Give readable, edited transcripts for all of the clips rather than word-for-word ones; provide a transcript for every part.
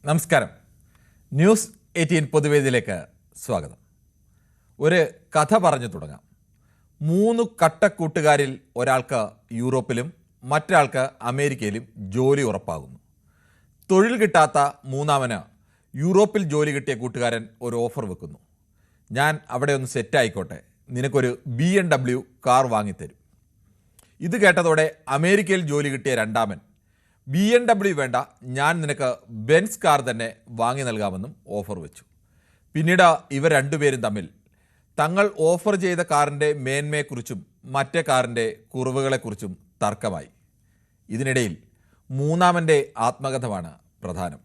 നമസ്കാരം. ന്യൂസ് 18 പൊതുവേദിയിലേക്ക് സ്വാഗതം. ഒരു കഥ പറഞ്ഞു തുടങ്ങാം. 3 കട്ടക്കൂട്ടുകാരിൽ ഒരാൾക്ക് യൂറോപ്പിലും മറ്റൊരാൾക്ക് അമേരിക്കയിലും ജോലി ഉറപ്പാകുന്നു. തൊഴിൽ കിട്ടാത്ത മൂന്നാമന് യൂറോപ്പിൽ ജോലി കിട്ടിയ കൂട്ടുകാരൻ ഒരു ഓഫർ വെക്കുന്നു. ഞാൻ അവിടെ ഒന്ന് സെറ്റായിക്കോട്ടെ, നിനക്കൊരു BMW കാർ വാങ്ങിത്തരും. ഇത് കേട്ടതോടെ അമേരിക്കയിൽ ജോലി കിട്ടിയ രണ്ടാമൻ BMW വേണ്ട, ഞാൻ നിനക്ക് ബെൻസ് കാർ തന്നെ വാങ്ങി നൽകാമെന്നും ഓഫർ വെച്ചു. പിന്നീട് ഇവർ രണ്ടുപേരും തമ്മിൽ തങ്ങൾ ഓഫർ ചെയ്ത കാറിൻ്റെ മേന്മയെക്കുറിച്ചും മറ്റേ കാറിൻ്റെ കുറവുകളെക്കുറിച്ചും തർക്കമായി. ഇതിനിടയിൽ മൂന്നാമൻ്റെ ആത്മകഥമാണ് പ്രധാനം.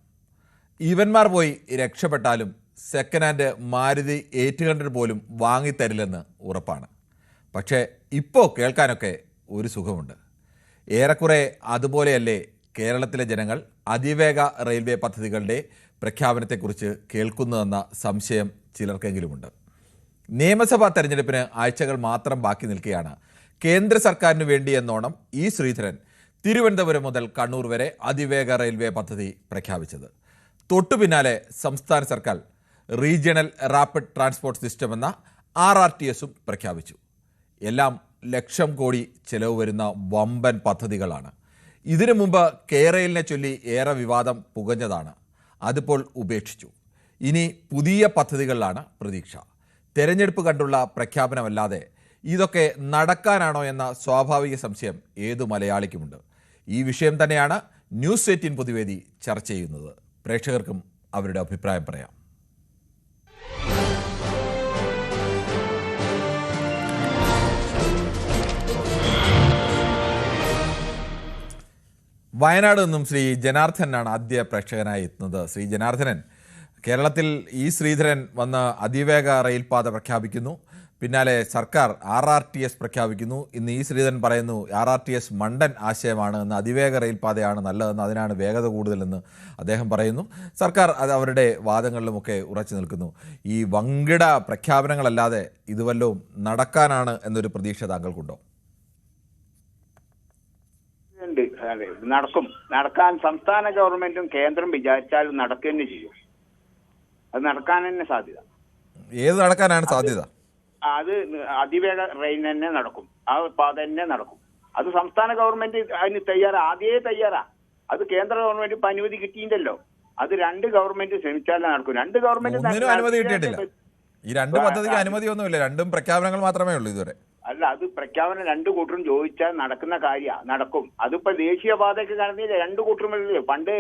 ഇവന്മാർ പോയി രക്ഷപ്പെട്ടാലും സെക്കൻഡ് ഹാൻഡ് മാരുതി 800 പോലും വാങ്ങിത്തരില്ലെന്ന് ഉറപ്പാണ്. പക്ഷേ ഇപ്പോൾ കേൾക്കാനൊക്കെ ഒരു സുഖമുണ്ട്. ഏറെക്കുറെ അതുപോലെയല്ലേ കേരളത്തിലെ ജനങ്ങൾ അതിവേഗ റെയിൽവേ പദ്ധതികളുടെ പ്രഖ്യാപനത്തെക്കുറിച്ച് കേൾക്കുന്നതെന്ന സംശയം ചിലർക്കെങ്കിലുമുണ്ട്. നിയമസഭാ തെരഞ്ഞെടുപ്പിന് ആഴ്ചകൾ മാത്രം ബാക്കി നിൽക്കുകയാണ് കേന്ദ്ര സർക്കാരിന് വേണ്ടി എന്നോണം ഇ ശ്രീധരൻ തിരുവനന്തപുരം മുതൽ കണ്ണൂർ വരെ അതിവേഗ റെയിൽവേ പദ്ധതി പ്രഖ്യാപിച്ചത്. തൊട്ടു പിന്നാലെ സംസ്ഥാന സർക്കാർ റീജിയണൽ റാപ്പിഡ് ട്രാൻസ്പോർട്ട് സിസ്റ്റം എന്ന RRTSഉം പ്രഖ്യാപിച്ചു. എല്ലാം ലക്ഷം കോടി ചെലവ് വരുന്ന വമ്പൻ പദ്ധതികളാണ്. ഇതിനു മുമ്പ് കേരളിനെ ചൊല്ലി ഏറെ വിവാദം പുകഞ്ഞതാണ്. അതിപ്പോൾ ഉപേക്ഷിച്ചു. ഇനി പുതിയ പദ്ധതികളിലാണ് പ്രതീക്ഷ. തെരഞ്ഞെടുപ്പ് കണ്ടുള്ള പ്രഖ്യാപനമല്ലാതെ ഇതൊക്കെ നടക്കാനാണോ എന്ന സ്വാഭാവിക സംശയം ഏതു മലയാളിക്കുമുണ്ട്. ഈ വിഷയം തന്നെയാണ് ന്യൂസ് 18 പൊതുവേദി ചർച്ച ചെയ്യുന്നത്. പ്രേക്ഷകർക്കും അവരുടെ അഭിപ്രായം പറയാം. വയനാട് നിന്നും ശ്രീ ജനാർദ്ദനാണ് ആദ്യ പ്രേക്ഷകനായി എത്തുന്നത്. ശ്രീ ജനാർദ്ദനൻ, കേരളത്തിൽ ഇ ശ്രീധരൻ വന്ന് അതിവേഗ റെയിൽപാത പ്രഖ്യാപിക്കുന്നു. പിന്നാലെ സർക്കാർ RRTS പ്രഖ്യാപിക്കുന്നു. ഇന്ന് ഇ ശ്രീധരൻ പറയുന്നു RRTS മണ്ടൻ ആശയമാണ് എന്ന്, അതിവേഗ റെയിൽപാതയാണ് നല്ലതെന്ന്, അതിനാണ് വേഗത കൂടുതലെന്ന് അദ്ദേഹം പറയുന്നു. സർക്കാർ അത് അവരുടെ വാദങ്ങളിലുമൊക്കെ ഉറച്ചു നിൽക്കുന്നു. ഈ വൻകിട പ്രഖ്യാപനങ്ങളല്ലാതെ ഇത് വല്ലതും നടക്കാനാണ് എന്നൊരു പ്രതീക്ഷ താങ്കൾക്കുണ്ടോ? നടക്കാൻ സംസ്ഥാന ഗവൺമെന്റും കേന്ദ്രം വിചാരിച്ചാലും നടക്കുക തന്നെ ചെയ്യും. അത് നടക്കാൻ തന്നെ സാധ്യത. ഏത് നടക്കാനാണ് സാധ്യത? അത് അതിവേഗ ട്രെയിൻ തന്നെ നടക്കും, ആ പാത തന്നെ നടക്കും. അത് സംസ്ഥാന ഗവൺമെന്റ് അതിന് ആദ്യമേ തയ്യാറാ. അത് കേന്ദ്ര ഗവൺമെന്റ് ഇപ്പൊ അനുമതി കിട്ടിയില്ലല്ലോ. അത് 2 ഗവൺമെന്റ് ശ്രമിച്ചാലേ നടക്കും. 2 ഗവൺമെന്റ് അനുമതി കിട്ടിയിട്ടില്ല. ഈ 2 പദ്ധതിക്ക് അനുമതിയൊന്നുമില്ല. 2 പ്രഖ്യാപനങ്ങൾ മാത്രമേ ഉള്ളൂ ഇതുവരെ. അല്ല, അത് പ്രഖ്യാപനം 2 കൂട്ടരും ചോദിച്ചാൽ നടക്കുന്ന കാര്യമാണ്, നടക്കും. അതിപ്പോ ദേശീയപാതയ്ക്ക് നടന്നില്ലേ? 2 കൂട്ടരും പണ്ട്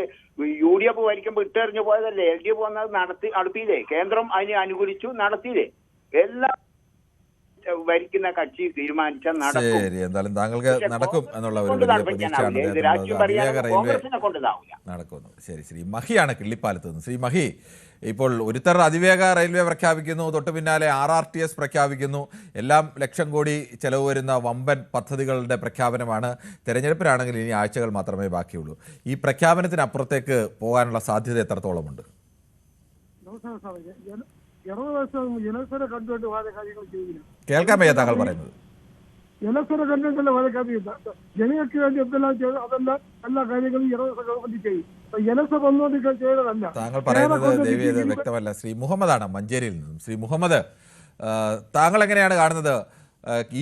UDF ഭരിക്കുമ്പോൾ ഇട്ടെറിഞ്ഞു പോയതല്ലേ. LDF വന്നത് നടത്തിയില്ലേ? കേന്ദ്രം അതിനെ അനുകൂലിച്ചു, നടത്തിയില്ലേ? എല്ലാം ഭരിക്കുന്ന കക്ഷി തീരുമാനിച്ചാൽ നടക്കും. എന്തായാലും താങ്കൾക്ക് നടക്കും എന്നുള്ള ഒരു നടക്കുന്നു. ശരി. ശ്രീ മഹിയാണ് കിള്ളിപ്പാലത്ത് നിന്ന്. ശ്രീ മഹി, ഇപ്പോൾ ഒരുത്തർ അതിവേഗ റെയിൽവേ പ്രഖ്യാപിക്കുന്നു, തൊട്ടു പിന്നാലെ RRTS പ്രഖ്യാപിക്കുന്നു. എല്ലാം ലക്ഷം കോടി ചെലവ് വരുന്ന വമ്പൻ പദ്ധതികളുടെ പ്രഖ്യാപനമാണ്. തെരഞ്ഞെടുപ്പിനാണെങ്കിൽ ഇനി ആഴ്ചകൾ മാത്രമേ ബാക്കിയുള്ളൂ. ഈ പ്രഖ്യാപനത്തിനപ്പുറത്തേക്ക് പോകാനുള്ള സാധ്യത എത്രത്തോളമുണ്ട്? കേൾക്കാൻ വയ്യ താങ്കൾ പറയുന്നത്. ജനസഭ കണ്ടിട്ടല്ല ജനങ്ങൾക്ക് വേണ്ടി എന്തെല്ലാം ചെയ്തു അതെല്ലാം എല്ലാ കാര്യങ്ങളും ഗവൺമെന്റ് ചെയ്യും. ജനസഭ ഒന്നും ചെയ്തതല്ല. താങ്കൾ പറയുന്നത് ദേവിയത് വ്യക്തമല്ല. ശ്രീ മുഹമ്മദാണ് മഞ്ചേരിയിൽ നിന്നും. ശ്രീ മുഹമ്മദ്, താങ്കൾ എങ്ങനെയാണ് കാണുന്നത്?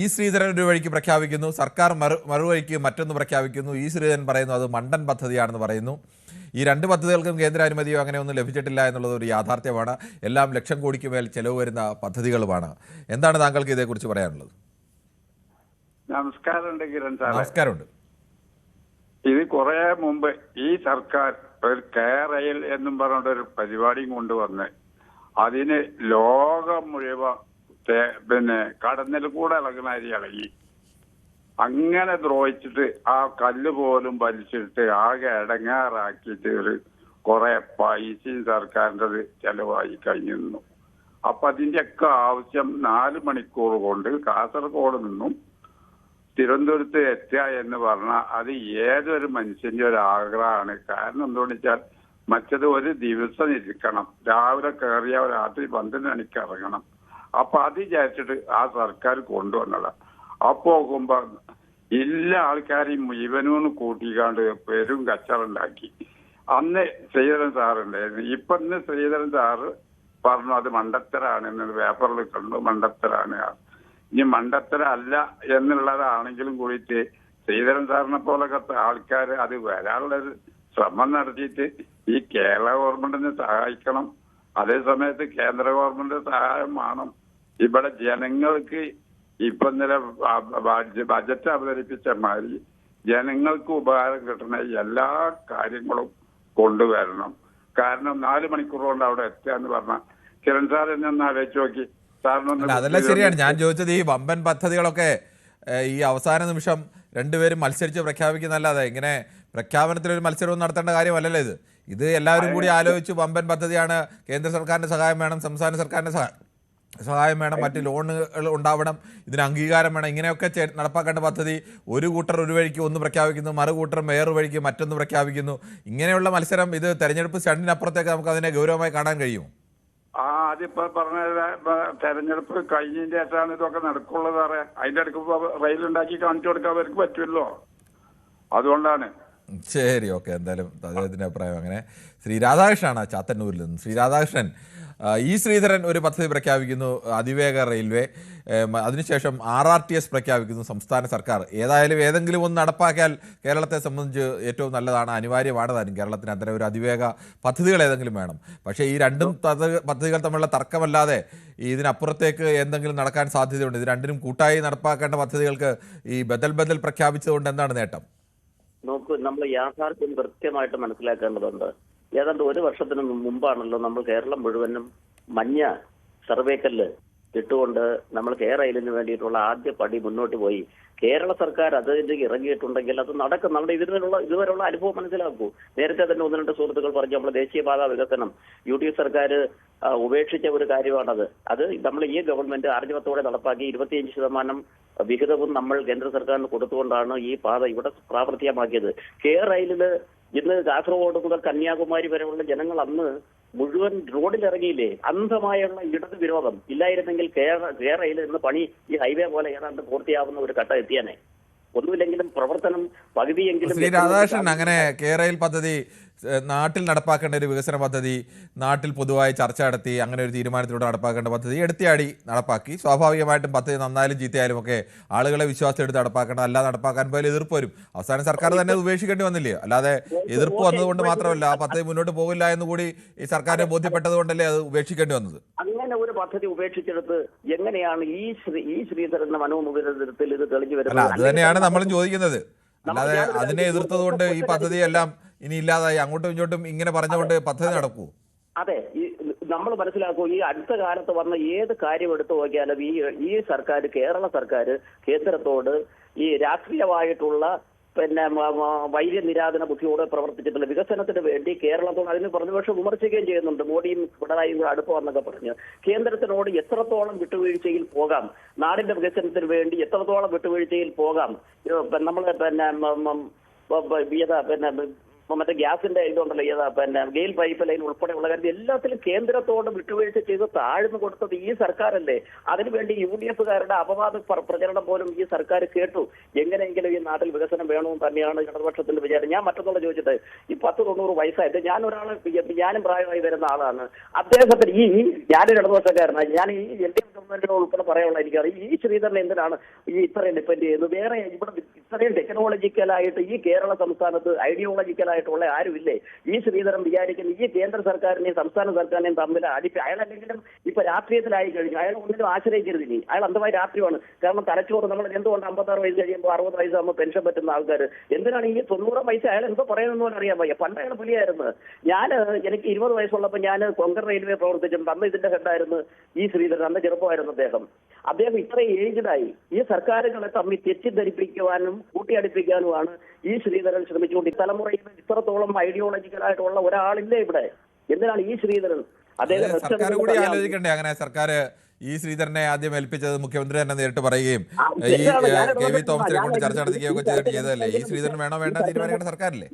ഇ ശ്രീധരൻ ഒരു വഴിക്ക് പ്രഖ്യാപിക്കുന്നു, സർക്കാർ മറുവഴിക്ക് മറ്റൊന്ന് പ്രഖ്യാപിക്കുന്നു. ഇ ശ്രീധരൻ പറയുന്നു അത് മണ്ടൻ പദ്ധതിയാണെന്ന് പറയുന്നു. ഈ 2 പദ്ധതികൾക്കും കേന്ദ്ര അനുമതിയോ അങ്ങനെ ഒന്നും ലഭിച്ചിട്ടില്ല എന്നുള്ളത് ഒരു യാഥാർത്ഥ്യമാണ്. എല്ലാം ലക്ഷം കോടിക്ക് മേൽ ചെലവ് വരുന്ന പദ്ധതികളുമാണ്. എന്താണ് താങ്കൾക്ക് ഇതേക്കുറിച്ച് പറയാനുള്ളത്? നമസ്കാരമുണ്ട് കിരൺ സാർ. നമസ്കാരമുണ്ട്. ഇത് കുറെ മുമ്പ് ഈ സർക്കാർ ഒരു റെയിൽ എന്നും പറഞ്ഞൊരു പരിപാടിയും കൊണ്ടുവന്ന് അതിന് ലോകം മുഴുവൻ കടന്നിൽ കൂടെ ഇളകുന്ന അരി ഇളകി അങ്ങനെ ദ്രോഹിച്ചിട്ട് ആ കല്ല് പോലും വലിച്ചിട്ട് ആകെ ഇടങ്ങാറാക്കിയിട്ട് ഒരു കുറെ പൈസയും സർക്കാരിൻ്റെ ചെലവായി കഴിഞ്ഞിരുന്നു. അപ്പൊ അതിന്റെയൊക്കെ ആവശ്യം 4 മണിക്കൂർ കൊണ്ട് കാസർഗോഡ് നിന്നും തിരുവനന്തപുരത്ത് എത്തുക എന്ന് പറഞ്ഞാൽ അത് ഏതൊരു മനുഷ്യന്റെ ഒരു ആഗ്രഹമാണ്. കാരണം എന്തുകൊണ്ടെന്ന് വെച്ചാൽ മറ്റത് ഒരു ദിവസം ഇരിക്കണം, രാവിലെ കയറിയ രാത്രി 12 മണിക്ക് ഇറങ്ങണം. അപ്പൊ അത് വിചാരിച്ചിട്ട് ആ സർക്കാർ കൊണ്ടുവന്നതാണ്. അപ്പൊ നോക്കുമ്പോ എല്ലാ ആൾക്കാരെയും മുഴുവനും കൂട്ടിക്കാണ്ട് പെരും കച്ചറുണ്ടാക്കി. അന്ന് ശ്രീധരൻ സാറുണ്ടായിരുന്നു. ഇപ്പൊ ഇന്ന് ശ്രീധരൻ സാറ് പറഞ്ഞു അത് മണ്ടത്തരാണ് എന്നത് പേപ്പറിൽ കണ്ടു, മണ്ടത്തരാണ്. ഇനി മണ്ടത്തര അല്ല എന്നുള്ളതാണെങ്കിലും കൂടിയിട്ട് ശ്രീധരൻ സാറിനെ പോലത്തെ ആൾക്കാർ അത് വരാനുള്ളൊരു ശ്രമം നടത്തിയിട്ട് ഈ കേരള ഗവൺമെന്റിനെ സഹായിക്കണം. അതേ സമയത്ത് കേന്ദ്ര ഗവൺമെന്റ് സഹായം വേണം. ഇവിടെ ജനങ്ങൾക്ക് ഇപ്പൊ ഇന്നലെ ബജറ്റ് അവതരിപ്പിച്ച മാതിരി ജനങ്ങൾക്ക് ഉപകാരം കിട്ടുന്ന എല്ലാ കാര്യങ്ങളും കൊണ്ടുവരണം. കാരണം 4 മണിക്കൂർ കൊണ്ട് അവിടെ എത്തുകയെന്ന് പറഞ്ഞാൽ കിരൺ സാർ എന്നെ ഒന്ന് ആലോചിച്ച് നോക്കി. സാറിനൊന്ന് അതെല്ലാം ശരിയാണ്. ഞാൻ ചോദിച്ചത് ഈ വമ്പൻ പദ്ധതികളൊക്കെ ഈ അവസാന നിമിഷം രണ്ടുപേരും മത്സരിച്ച് പ്രഖ്യാപിക്കുന്നല്ലാതെ ഇങ്ങനെ പ്രഖ്യാപനത്തിലൊരു മത്സരവും നടത്തേണ്ട കാര്യമല്ലല്ലോ ഇത് എല്ലാവരും കൂടി ആലോചിച്ച് വമ്പൻ പദ്ധതിയാണ്, കേന്ദ്ര സർക്കാരിൻ്റെ സഹായം വേണം, സംസ്ഥാന സർക്കാരിൻ്റെ സഹായം വേണം, മറ്റ് ലോണുകൾ ഉണ്ടാവണം, ഇതിന് അംഗീകാരം വേണം, ഇങ്ങനെയൊക്കെ നടപ്പാക്കേണ്ട പദ്ധതി ഒരു കൂട്ടർ ഒരു വഴിക്ക് ഒന്ന് പ്രഖ്യാപിക്കുന്നു, മറുകൂട്ടർ വേറൊരു വഴിക്ക് മറ്റൊന്ന് പ്രഖ്യാപിക്കുന്നു. ഇങ്ങനെയുള്ള മത്സരം ഇത് തെരഞ്ഞെടുപ്പ് സ്റ്റണ്ടിനപ്പുറത്തേക്ക് നമുക്ക് അതിനെ ഗൗരവമായി കാണാൻ കഴിയും. അതിപ്പോ പറഞ്ഞ തെരഞ്ഞെടുപ്പ് കഴിഞ്ഞതിന്റെ ശേഷമാണ് ഇതൊക്കെ നടക്കുള്ളത്. സാറേ അതിന്റെ അടുക്ക് റെയിലുണ്ടാക്കി കാണിച്ചു കൊടുക്കാൻ അവർക്ക് പറ്റുമല്ലോ, അതുകൊണ്ടാണ്. ശരി, ഓക്കെ. എന്തായാലും അദ്ദേഹത്തിൻ്റെ അഭിപ്രായം അങ്ങനെ. ശ്രീ രാധാകൃഷ്ണനാണ് ചാത്തന്നൂരിൽ നിന്ന്. ശ്രീ രാധാകൃഷ്ണൻ, ഈ ശ്രീധരൻ ഒരു പദ്ധതി പ്രഖ്യാപിക്കുന്നു, അതിവേഗ റെയിൽവേ, അതിനുശേഷം RRTS പ്രഖ്യാപിക്കുന്നു സംസ്ഥാന സർക്കാർ. ഏതെങ്കിലും ഒന്ന് നടപ്പാക്കിയാൽ കേരളത്തെ സംബന്ധിച്ച് ഏറ്റവും നല്ലതാണ്, അനിവാര്യമാണ് താനും. കേരളത്തിന് അത്തരം ഒരു അതിവേഗ പദ്ധതികൾ ഏതെങ്കിലും വേണം. പക്ഷേ ഈ രണ്ടും പദ്ധതികൾ തമ്മിലുള്ള തർക്കമല്ലാതെ ഇതിനപ്പുറത്തേക്ക് എന്തെങ്കിലും നടക്കാൻ സാധ്യതയുണ്ട്? ഇത് രണ്ടിനും കൂട്ടായി നടപ്പാക്കേണ്ട പദ്ധതികൾക്ക് ഈ ബദൽ പ്രഖ്യാപിച്ചതുകൊണ്ട് എന്താണ് നേട്ടം? നോക്കൂ, നമ്മൾ യാഥാർത്ഥ്യം കൃത്യമായിട്ട് മനസ്സിലാക്കേണ്ടതുണ്ട്. ഏതാണ്ട് 1 വർഷത്തിന് മുമ്പാണല്ലോ നമ്മൾ കേരളം മുഴുവനും മഞ്ഞ സർവേക്കല്ല് ഇട്ടുകൊണ്ട് നമ്മൾ റെയിലിന് വേണ്ടിയിട്ടുള്ള ആദ്യ പടി മുന്നോട്ട് പോയി. കേരള സർക്കാർ അതിലേക്ക് ഇറങ്ങിയിട്ടുണ്ടെങ്കിൽ അത് നടക്കും. നമ്മുടെ ഇതുവരെയുള്ള അനുഭവം മനസ്സിലാക്കൂ. നേരത്തെ തന്നെ 1-2 സുഹൃത്തുക്കൾ പറഞ്ഞു, നമ്മൾ ദേശീയപാത വികസനം UDF സർക്കാർ ഉപേക്ഷിച്ച ഒരു കാര്യമാണത്. അത് നമ്മൾ ഈ ഗവൺമെന്റ് ആർജവത്തോടെ നടപ്പാക്കി 25% വിഹിതവും നമ്മൾ കേന്ദ്ര സർക്കാരിന് കൊടുത്തുകൊണ്ടാണ് ഈ പാത ഇവിടെ പ്രാവർത്തികമാക്കിയത്. റെയിലില് ഇന്ന് കാസർഗോഡ് മുതൽ കന്യാകുമാരി വരെയുള്ള ജനങ്ങൾ അന്ന് മുഴുവൻ റോഡിലിറങ്ങിയില്ലേ? അന്ധമായുള്ള ഇടത് വിരോധം ഇല്ലായിരുന്നെങ്കിൽ റെയിൽ ഇന്ന് പണി ഈ ഹൈവേ പോലെ ഏതാണ്ട് പൂർത്തിയാവുന്ന ഒരു ഘട്ടം എത്തിയാനേ. ഒന്നുമില്ലെങ്കിലും പ്രവർത്തനം പകുതിയെങ്കിലും. ശ്രീ രാധാകൃഷ്ണൻ, അങ്ങനെ റെയിൽ പദ്ധതി നാട്ടിൽ നടപ്പാക്കേണ്ട ഒരു വികസന പദ്ധതി, നാട്ടിൽ പൊതുവായി ചർച്ച നടത്തി അങ്ങനെ ഒരു തീരുമാനത്തിലൂടെ നടപ്പാക്കേണ്ട പദ്ധതി എടുത്തിയാടി നടപ്പാക്കി. സ്വാഭാവികമായിട്ടും പദ്ധതി നന്നായാലും ചീത്തയായാലും ഒക്കെ ആളുകളെ വിശ്വാസം എടുത്ത് നടപ്പാക്കണം, അല്ലാതെ നടപ്പാക്കാൻ പോയാൽ എതിർപ്പ് വരും. അവസാന സർക്കാർ തന്നെ ഉപേക്ഷിക്കേണ്ടി വന്നില്ലേ? അല്ലാതെ എതിർപ്പ് വന്നതുകൊണ്ട് മാത്രമല്ല, ആ പദ്ധതി മുന്നോട്ട് പോകില്ല എന്നുകൂടി ഈ സർക്കാരിനെ ബോധ്യപ്പെട്ടത് കൊണ്ടല്ലേ അത് ഉപേക്ഷിക്കേണ്ടി വന്നത്. അങ്ങനെ ഒരു പദ്ധതി ഉപേക്ഷിച്ചെടുത്ത് എങ്ങനെയാണ് ഈ ശ്രീധരന്റെ മനോമുഖരത്തിൽ ഇത് തെളിഞ്ഞു അല്ല, വരുന്നത്? അത് തന്നെയാണ് നമ്മളും ചോദിക്കുന്നത്. അല്ലാതെ അതിനെ എതിർത്തത് കൊണ്ട് ഈ പദ്ധതിയെല്ലാം ഇനി ഇല്ലാതായി അങ്ങോട്ടും ഇങ്ങോട്ടും ഇങ്ങനെ പറഞ്ഞുകൊണ്ട് പദ്ധതി നടക്കൂ? അതെ, നമ്മൾ മനസ്സിലാക്കൂ. ഈ അടുത്ത കാലത്ത് വന്ന ഏത് കാര്യം എടുത്തു നോക്കിയാലും ഈ സർക്കാർ, കേരള സർക്കാർ കേന്ദ്രത്തോട് ഈ രാഷ്ട്രീയമായിട്ടുള്ള വൈര്യനിരാധന ബുദ്ധിയോടെ പ്രവർത്തിച്ചിട്ടില്ല. വികസനത്തിന് വേണ്ടി കേരളത്തോട് അതിന് പ്രതിപക്ഷം വിമർശിക്കുകയും ചെയ്യുന്നുണ്ട്. മോഡിയും പിണറായിയും കൂടെ അടുപ്പമെന്നൊക്കെ പറഞ്ഞ് കേന്ദ്രത്തിനോട് എത്രത്തോളം വിട്ടുവീഴ്ചയിൽ പോകാം, നാടിന്റെ വികസനത്തിന് വേണ്ടി എത്രത്തോളം വിട്ടുവീഴ്ചയിൽ പോകാം. മറ്റേ ഗ്യാസിന്റെ ഇതുണ്ടല്ലോ, ഗെയിൽ പൈപ്പ് ലൈൻ ഉൾപ്പെടെയുള്ള കാര്യം എല്ലാത്തിലും കേന്ദ്രത്തോട് വിട്ടുവീഴ്ച ചെയ്ത് താഴ്ന്നു കൊടുത്തത് ഈ സർക്കാരല്ലേ? അതിനുവേണ്ടി UDFകാരുടെ അപവാദ പ്രചരണം പോലും ഈ സർക്കാർ കേട്ടു. എങ്ങനെയെങ്കിലും ഈ നാട്ടിൽ വികസനം വേണമെന്ന് തന്നെയാണ് ഇടതുപക്ഷത്തിന്റെ വിചാരം. ഞാൻ മറ്റൊന്നുള്ള ചോദിച്ചിട്ട്, ഈ 10-90 വയസ്സായിട്ട് ഞാനും പ്രായമായി വരുന്ന ആളാണ്. അദ്ദേഹത്തിന് ഞാനൊരു ഇടതുപക്ഷക്കാരനാണ്. ഞാൻ ഈ LDF ഗവൺമെന്റിനോട് ഉൾപ്പെടെ പറയാനുള്ള എനിക്കറിയാം, ഈ ശ്രീധരൻ എന്തിനാണ് ഇത്രയും ഡിപ്പെൻഡ് ചെയ്യുന്നത്? വേറെ ഇവിടെ ഇത്രയും ടെക്നോളജിക്കലായിട്ട് ഈ കേരള സംസ്ഥാനത്ത് ഐഡിയോളജിക്കലായിട്ടുള്ള ആരുമില്ലേ? ഈ ശ്രീധരൻ വിചാരിക്കുന്ന ഈ കേന്ദ്ര സർക്കാരിനെയും സംസ്ഥാന സർക്കാരിനെയും തമ്മിൽ അയാളല്ലെങ്കിലും ഇപ്പൊ രാഷ്ട്രീയത്തിലായി കഴിഞ്ഞു. അയാൾ ഒന്നിനും ആശ്രയിക്കരുത്. ഇനി അയാൾ അന്ധമായി രാഷ്ട്രീയമാണ്. കാരണം തലച്ചോറ് നമ്മൾ എന്തുകൊണ്ട് 56 വയസ്സ് കഴിയുമ്പോൾ 60 വയസ്സാകുമ്പോൾ പെൻഷൻ പറ്റുന്ന ആൾക്കാർ എന്തിനാണ് ഈ 90 വയസ്സ് അയാൾ എന്തോ പറയുന്നതെന്ന് പോലും അറിയാൻ വയ്യ. പണ്ട് അയാൾ പുലിയായിരുന്നു. എനിക്ക് 20 വയസ്സുള്ളപ്പോൾ ഞാൻ കൊങ്കൺ റെയിൽവേ പ്രവർത്തിച്ചിട്ടുണ്ട്. അന്ന് ഇതിന്റെ ഹെഡായിരുന്നു ഈ ശ്രീധരൻ. അന്ന് ചെറുപ്പമായിരുന്നു അദ്ദേഹം ഇത്രയും ഏജ്ഡായി. ഈ സർക്കാരുകളെ തമ്മിൽ തെറ്റിദ്ധരിപ്പിക്കുവാനും കൂട്ടിയടിപ്പിക്കാനുമാണ് ഈ ശ്രീധരൻ ശ്രമിച്ചുകൊണ്ട്. ഈ തലമുറയിൽ ഇത്രത്തോളം ഐഡിയോളജിക്കലായിട്ടുള്ള ഒരാളില്ലേ ഇവിടെ? എന്തിനാണ് ഈ ശ്രീധരൻ? സർക്കാർ കൂടി ആലോചിക്കണ്ടേ? അങ്ങനെ സർക്കാർ ഈ ശ്രീധരനെ ആദ്യം ഏൽപ്പിച്ചത് മുഖ്യമന്ത്രി തന്നെ നേരിട്ട് പറയുകയും ഈ KV തോമസിനെ കൊണ്ട് ചർച്ച നടത്തുകയും ഒക്കെ ചെയ്തതല്ലേ? ഈ ശ്രീധരൻ വേണോ വേണ്ട തീരുമാനിക്കേണ്ട സർക്കാരില്ലേ?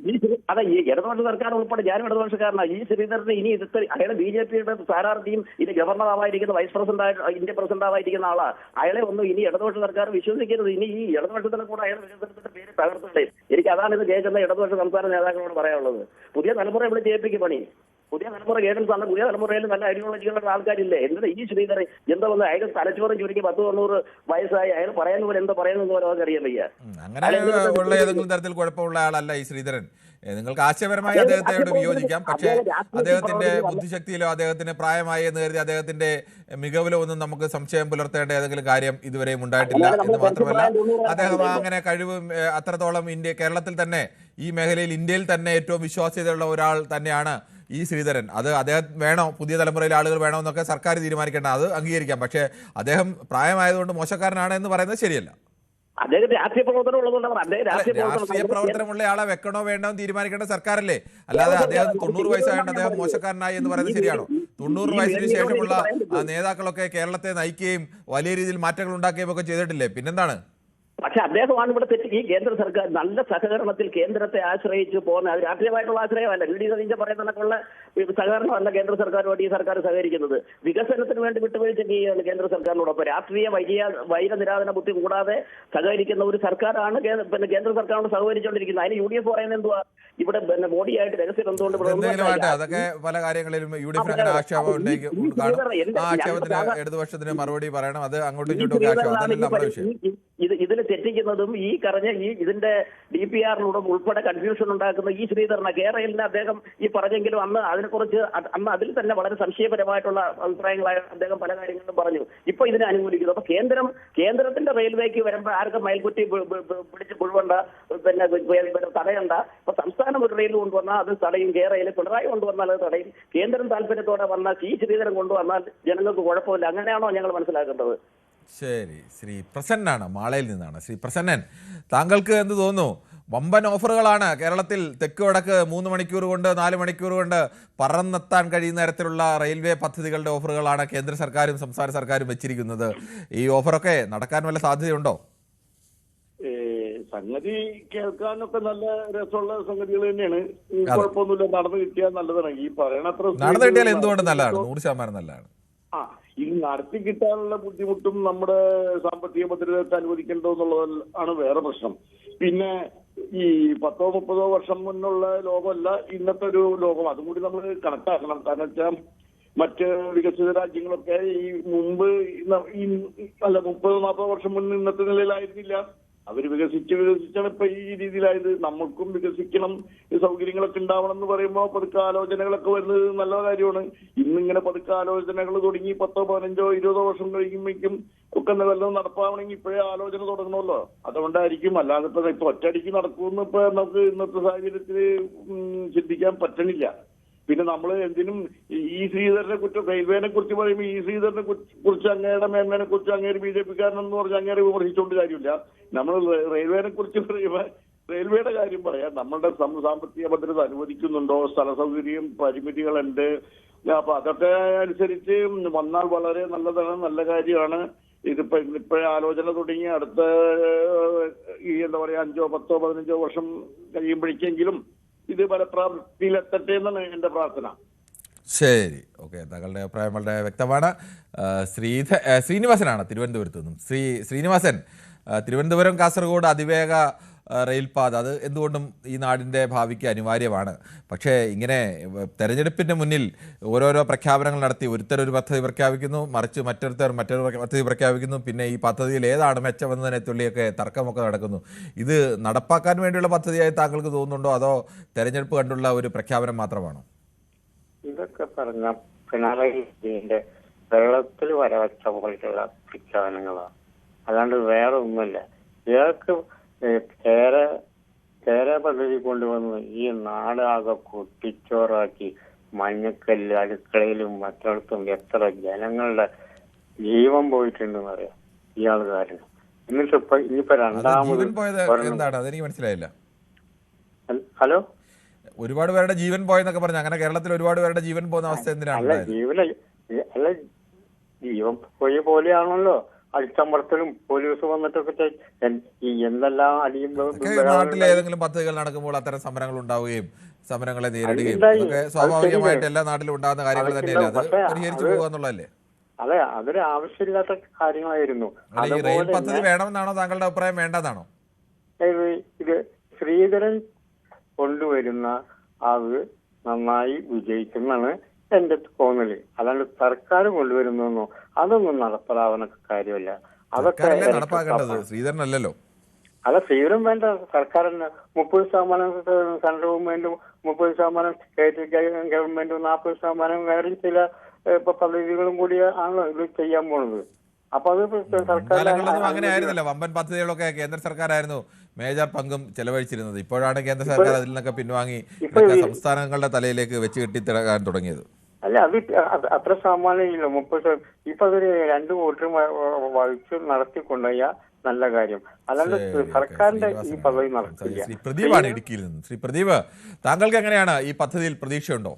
അതെ, ഈ ഇടതുപക്ഷ സർക്കാർ ഉൾപ്പെടെ ഞാനും ഇടതുപക്ഷക്കാരനാണ്. ഈ ശ്രീധരന് ഇനി അയാളെ BJPയുടെ സ്ഥാനാർത്ഥിയും ഇനി ഗവർണറാവായിരിക്കുന്ന വൈസ് പ്രസിഡന്റ് ഇന്ത്യ പ്രസിഡന്റാവായിരിക്കുന്ന ആളാ. അയാളെ ഒന്നും ഇനി ഇടതുപക്ഷ സർക്കാർ വിശ്വസിക്കരുത്. ഇനി ഈ ഇടതുപക്ഷത്തിന് കൂടെ അയാളെ വികസനത്തിന്റെ പേര് തകർത്തുകളെ. എനിക്ക് അതാണ് ഇത് കേൾക്കുന്ന ഇടതുപക്ഷ സംസ്ഥാന നേതാക്കളോട് പറയാനുള്ളത്. പുതിയ തലമുറ ഇവിടെ ജയിപ്പിക്കും പണി. പുതിയ തലമുറ ഗൈഡൻസ് ആണ്. പുതിയ തലമുറയിൽ നല്ല ഐഡിയോളജികളുള്ള ആൾക്കാരില്ലേ? എന്തിനാ ഈ ശ്രീധരൻ എന്താ വന്ന് അയാൾ തലച്ചോറും ചുരുക്കി 10-90 വയസ്സായി അയാൾ പറയുന്ന പോലെ എന്താ പറയുന്നത് പോലെ അവർക്ക് അറിയാൻ വയ്യ. അങ്ങനെ ഉള്ള ഏതെങ്കിലും തരത്തിൽ കുഴപ്പമുള്ള ആളല്ല ഈ ശ്രീധരൻ. നിങ്ങൾക്ക് ആശയപരമായി അദ്ദേഹത്തോട് വിയോജിക്കാം, പക്ഷേ അദ്ദേഹത്തിന്റെ ബുദ്ധിശക്തിയിലോ അദ്ദേഹത്തിന് പ്രായമായി എന്ന് കരുതി അദ്ദേഹത്തിന്റെ മികവിലോ ഒന്നും നമുക്ക് സംശയം പുലർത്തേണ്ട ഏതെങ്കിലും കാര്യം ഇതുവരെയും ഉണ്ടായിട്ടില്ല എന്ന് മാത്രമല്ല അദ്ദേഹം അങ്ങനെ കഴിവും അത്രത്തോളം കേരളത്തിൽ തന്നെ ഈ മേഖലയിൽ ഇന്ത്യയിൽ തന്നെ ഏറ്റവും വിശ്വാസ്യതയുള്ള ഒരാൾ തന്നെയാണ് ഈ ശ്രീധരൻ. അത് അദ്ദേഹം വേണോ, പുതിയ തലമുറയിലെ ആളുകൾ വേണോ എന്നൊക്കെ സർക്കാർ തീരുമാനിക്കേണ്ട, അത് അംഗീകരിക്കാം. പക്ഷേ അദ്ദേഹം പ്രായമായതുകൊണ്ട് മോശക്കാരനാണ് എന്ന് പറയുന്നത് ശരിയല്ല. അദ്ദേഹം രാഷ്ട്രീയ പ്രവർത്തനം ഉള്ളതുകൊണ്ട് രാഷ്ട്രീയ പ്രവർത്തനമുള്ള ആളെ വെക്കണോ വേണ്ടോ എന്ന് തീരുമാനിക്കേണ്ട സർക്കാരല്ലേ, അല്ലാതെ അദ്ദേഹം 90 വയസ്സായതുകൊണ്ട് അദ്ദേഹം മോശക്കാരനായി എന്ന് പറയുന്നത് ശരിയാണോ? 90 വയസ്സിന് ശേഷമുള്ള നേതാക്കളൊക്കെ കേരളത്തെ നയിക്കുകയും വലിയ രീതിയിൽ മാറ്റങ്ങൾ ഉണ്ടാക്കുകയും ഒക്കെ ചെയ്തിട്ടില്ലേ? പിന്നെന്താണ്? പക്ഷെ അദ്ദേഹമാണ് ഇവിടെ തെറ്റ്. ഈ കേന്ദ്ര സർക്കാർ നല്ല സഹകരണത്തിൽ കേന്ദ്രത്തെ ആശ്രയിച്ച് പോകുന്ന, അത് രാഷ്ട്രീയമായിട്ടുള്ള ആശ്രയമല്ല. വി ഡി സതീശൻ പറയുന്നതിനൊക്കെയുള്ള സഹകരണമല്ല കേന്ദ്ര സർക്കാരുമായിട്ട് ഈ സർക്കാർ സഹകരിക്കുന്നത്. വികസനത്തിന് വേണ്ടി വിട്ടുവീഴ്ച ചെയ്യുകയാണ് കേന്ദ്ര സർക്കാരിനോടൊപ്പം. രാഷ്ട്രീയ വൈരനിരാധന ബുദ്ധി കൂടാതെ സഹകരിക്കുന്ന ഒരു സർക്കാരാണ് കേന്ദ്ര സർക്കാരിനോട് സഹകരിച്ചുകൊണ്ടിരിക്കുന്നത്. അതിന് യു ഡി എഫ് പറയുന്നത് എന്തുവാ? ഇവിടെ മോഡിയായിട്ട് രഹസ്യം എന്തുകൊണ്ട് അതൊക്കെ പല കാര്യങ്ങളിലും യു ഡി എഫിന് ആക്ഷേപം ഉണ്ടെങ്കിൽ ആ ആക്ഷേപത്തിന് ഇടതുപക്ഷത്തിന് മറുപടി പറയണം. അത് അങ്ങോട്ടും ഇങ്ങോട്ടും ആക്ഷേപം. ഇതിൽ തെറ്റിക്കുന്നതും ഈ ഇതിന്റെ DPR-ലൂടെ ഉൾപ്പെടെ കൺഫ്യൂഷൻ ഉണ്ടാക്കുന്ന ഈ ശ്രീധരന കേരളിനെ അദ്ദേഹം ഈ പറഞ്ഞെങ്കിലും അന്ന് അതിനെക്കുറിച്ച് അതിൽ തന്നെ വളരെ സംശയപരമായിട്ടുള്ള അഭിപ്രായങ്ങളായ അദ്ദേഹം പല കാര്യങ്ങളിലും പറഞ്ഞു. ഇപ്പൊ ഇതിനെ അനുകൂലിക്കുന്നു. അപ്പൊ കേന്ദ്രത്തിന്റെ റെയിൽവേക്ക് വരുമ്പോൾ ആർക്കും മയിൽക്കുറ്റി പിടിച്ച് കൊള്ളുവേണ്ട, പിന്നെ തടയണ്ട. അപ്പൊ സംസ്ഥാനം ഒരു റെയിൽ കൊണ്ടുവന്നാൽ അത് തടയും. കേരളയിൽ പിണറായി കൊണ്ടുവന്നാൽ അത് തടയും. കേന്ദ്രം താല്പര്യത്തോടെ വന്നാൽ ഈ ശ്രീധരൻ കൊണ്ടുവന്നാൽ ജനങ്ങൾക്ക് കുഴപ്പമില്ല. അങ്ങനെയാണോ ഞങ്ങൾ മനസ്സിലാക്കേണ്ടത്? ശരി. ശ്രീ പ്രസന്നാണ്, മാളയിൽ നിന്നാണ്. ശ്രീ പ്രസന്നൻ, താങ്കൾക്ക് എന്ത് തോന്നുന്നു? വമ്പൻ ഓഫറുകളാണ് കേരളത്തിൽ തെക്ക് വടക്ക് 3 മണിക്കൂർ കൊണ്ട് 4 മണിക്കൂർ കൊണ്ട് പറന്നെത്താൻ കഴിയുന്ന തരത്തിലുള്ള റെയിൽവേ പദ്ധതികളുടെ ഓഫറുകളാണ് കേന്ദ്ര സർക്കാരും സംസ്ഥാന സർക്കാരും വെച്ചിരിക്കുന്നത്. ഈ ഓഫറൊക്കെ നടക്കാൻ വല്ല സാധ്യതയുണ്ടോ? സംഗതി കേൾക്കാനൊക്കെ നല്ല രസമുള്ള സംഗതികൾ തന്നെയാണ്. കുഴപ്പമൊന്നുമില്ല. നടന്നു കിട്ടിയാൽ നല്ലതാണ്. ഈ പറയണത്ര നടന്നു കിട്ടിയാൽ എന്തുകൊണ്ട് നല്ലതാണ്? 100% നല്ലതാണ്. ഇത് നടത്തി കിട്ടാനുള്ള ബുദ്ധിമുട്ടും നമ്മുടെ സാമ്പത്തിക ഭദ്രതയൊക്കെ അനുവദിക്കേണ്ടോ എന്നുള്ളത് ആണ് വേറെ പ്രശ്നം. പിന്നെ ഈ 10-30 വർഷം മുന്നുള്ള ലോകമല്ല ഇന്നത്തെ ഒരു ലോകം. അതും കൂടി നമ്മൾ കണക്കാക്കണം. കാരണം വെച്ചാൽ മറ്റ് വികസിത രാജ്യങ്ങളൊക്കെ ഈ മുമ്പ് 30-40 വർഷം മുന്നേ ഇന്നത്തെ നിലയിലായിരുന്നില്ല. അവർ വികസിച്ചാണ് ഇപ്പൊ ഈ രീതിയിലായത്. നമ്മൾക്കും വികസിക്കണം, സൗകര്യങ്ങളൊക്കെ ഉണ്ടാവണം എന്ന് പറയുമ്പോൾ പതുക്കെ ആലോചനകളൊക്കെ വരുന്നത് നല്ല കാര്യമാണ്. ഇന്നിങ്ങനെ പതുക്കെ ആലോചനകൾ തുടങ്ങി 10, 15, 20 വർഷം കഴിയുമ്പോഴേക്കും ഒക്കെ വല്ലതും നടപ്പാവണമെങ്കിൽ ഇപ്പോഴേ ആലോചന തുടങ്ങണമല്ലോ. അതുകൊണ്ടായിരിക്കും. അല്ലാതെ ഇപ്പൊ ഒറ്റയടിക്ക് നടക്കുമെന്ന് ഇപ്പൊ നമുക്ക് ഇന്നത്തെ സാഹചര്യത്തിൽ ചിന്തിക്കാൻ പറ്റണില്ല. പിന്നെ നമ്മൾ എന്തിനും ഈ ശ്രീധരനെ കുറിച്ച്, റെയിൽവേനെ കുറിച്ച് പറയുമ്പോൾ ഈ ശ്രീധരനെ കുറിച്ച് അങ്ങയുടെ മേന്മേനെ കുറിച്ച് അങ്ങേര് BJP-കാരനെന്ന് പറഞ്ഞ് അങ്ങേരെ വിമർശിച്ചുകൊണ്ട് കാര്യമില്ല. നമ്മൾ റെയിൽവേനെ കുറിച്ച് പറയുമ്പോൾ റെയിൽവേയുടെ കാര്യം പറയാം. നമ്മളുടെ സാമ്പത്തിക ഭദ്രത അനുവദിക്കുന്നുണ്ടോ, സ്ഥല സൗകര്യം പരിമിതികളുണ്ട്. അപ്പൊ അതൊക്കെ അനുസരിച്ച് വന്നാൽ വളരെ നല്ലതാണ്, നല്ല കാര്യമാണ്. ഇപ്പോഴേ ആലോചന തുടങ്ങി അടുത്ത ഈ 5, 10, 15 വർഷം കഴിയുമ്പോഴേക്കെങ്കിലും ഇത് ഫലപ്രാപ്തിയിലെത്തട്ടെ എന്നാണ് എന്റെ പ്രാർത്ഥന. ശരി, ഓക്കെ. താങ്കളുടെ അഭിപ്രായം വളരെ വ്യക്തമാണ്. ശ്രീനിവാസനാണ് തിരുവനന്തപുരത്ത് നിന്നും. ശ്രീനിവാസൻ, തിരുവനന്തപുരം കാസർഗോഡ് അതിവേഗ റെയിൽപാത അത് എന്തുകൊണ്ടും ഈ നാടിൻ്റെ ഭാവിക്ക് അനിവാര്യമാണ്. പക്ഷേ ഇങ്ങനെ തെരഞ്ഞെടുപ്പിൻ്റെ മുന്നിൽ ഓരോരോ പ്രഖ്യാപനങ്ങൾ നടത്തി ഒരുത്തരൊരു പദ്ധതി പ്രഖ്യാപിക്കുന്നു, മറിച്ച് മറ്റൊരു പദ്ധതി പ്രഖ്യാപിക്കുന്നു. പിന്നെ ഈ പദ്ധതിയിൽ ഏതാണ് മെച്ചമെന്നതിനെ തുള്ളിയൊക്കെ തർക്കമൊക്കെ നടക്കുന്നു. ഇത് നടപ്പാക്കാൻ വേണ്ടിയുള്ള പദ്ധതിയായി താങ്കൾക്ക് തോന്നുന്നുണ്ടോ, അതോ തെരഞ്ഞെടുപ്പ് കണ്ടുള്ള ഒരു പ്രഖ്യാപനം മാത്രമാണോ? ഇതൊക്കെ പറഞ്ഞ പിണറായി വിജയന്റെ വെള്ളത്തിൽ വരവച്ച പോലെയുള്ള പ്രഖ്യാപനങ്ങളാണ്. അല്ലാണ്ട് വേറെ ഒന്നുമില്ല. ഇയാൾക്ക് കേര പദ്ധതി കൊണ്ടുവന്ന് ഈ നാടാകെ കുട്ടിച്ചോറാക്കി മഞ്ഞക്കല്ല് അടുക്കളയിലും മറ്റിടത്തും എത്ര ജനങ്ങളുടെ ജീവൻ പോയിട്ടുണ്ടെന്ന് പറയാം ഇയാൾ കാരണം. എന്നിട്ട് ഇനിയിപ്പോ രണ്ടാമത് മനസ്സിലായില്ല. ഹലോ, ഒരുപാട് പേരുടെ ജീവൻ പോയെന്നൊക്കെ പറഞ്ഞു. അങ്ങനെ കേരളത്തിൽ ഒരുപാട് പേരുടെ ജീവൻ പോകുന്ന അവസ്ഥ എന്തിനാണ്? ജീവൻ പോയ പോലെയാണല്ലോ അടിച്ചമർത്തലും പോലീസ് വന്നിട്ടൊക്കെ എന്തെല്ലാം അടിയും. നാട്ടിലെ ഏതെങ്കിലും പദ്ധതികൾ നടക്കുമ്പോൾ അത്തരം സമരങ്ങൾ ഉണ്ടാവുകയും സമരങ്ങളെ നേരിടുകയും സ്വാഭാവികമായിട്ട് എല്ലാ നാട്ടിലും ഉണ്ടാകുന്ന കാര്യങ്ങൾ തന്നെയല്ലേ. അത് പരിഹരിച്ചു പോകുക എന്നുള്ളതല്ലേ? അതെ, അതൊരു ആവശ്യമില്ലാത്ത കാര്യങ്ങളായിരുന്നു. റെയിൽ പദ്ധതി വേണമെന്നാണോ താങ്കളുടെ അഭിപ്രായം, വേണ്ടതാണോ? ഇത് ശ്രീധരൻ കൊണ്ടുവരുന്ന അത് നന്നായി വിജയിക്കുന്നതാണ് എന്റെ തോന്നല്. അല്ലാണ്ട് സർക്കാർ കൊണ്ടുവരുന്നോ അതൊന്നും നടപ്പിലാവുന്ന കാര്യമല്ല. അതൊക്കെ സർക്കാരല്ലേ നടപ്പാക്കേണ്ടത്, ശ്രീധരനല്ലല്ലോ. അല്ല, ശ്രീധരൻ വേണ്ട, സർക്കാർ തന്നെ 30% സെൻട്രൽ ഗവൺമെന്റും 30% സ്റ്റേറ്റ് ഗവൺമെന്റും 40% വേറെ ചില പദ്ധതികളും കൂടി ആണല്ലോ ഇത് ചെയ്യാൻ പോണത്. അപ്പൊ അത് സർക്കാർ അങ്ങനെ ആയിരുന്നല്ലോ, വമ്പൻ പദ്ധതികളൊക്കെ കേന്ദ്ര സർക്കാരായിരുന്നു മേജർ പങ്കും ചെലവഴിച്ചിരുന്നത്. ഇപ്പോഴാണ് കേന്ദ്ര സർക്കാർ അതിൽ നിന്നൊക്കെ പിൻവാങ്ങി സംസ്ഥാനങ്ങളുടെ തലയിലേക്ക് വെച്ച് കെട്ടിത്തിടക്കാൻ തുടങ്ങിയത്. അല്ല, അത് അത്ര സാമാന്യമില്ല. 30 ഇപ്പൊ അതൊരു 2 വോട്ടും വഹിച്ച് നടത്തിക്കൊണ്ടുപോയ നല്ല കാര്യം. അല്ലാണ്ട് സർക്കാരിന്റെ ഈ പദ്ധതി നടത്തില്ല. ശ്രീ പ്രദീപാണ് ഇടുക്കിയിൽ നിന്ന്. ശ്രീ പ്രദീപ്, താങ്കൾക്ക് എങ്ങനെയാണ് ഈ പദ്ധതിയിൽ പ്രതീക്ഷയുണ്ടോ?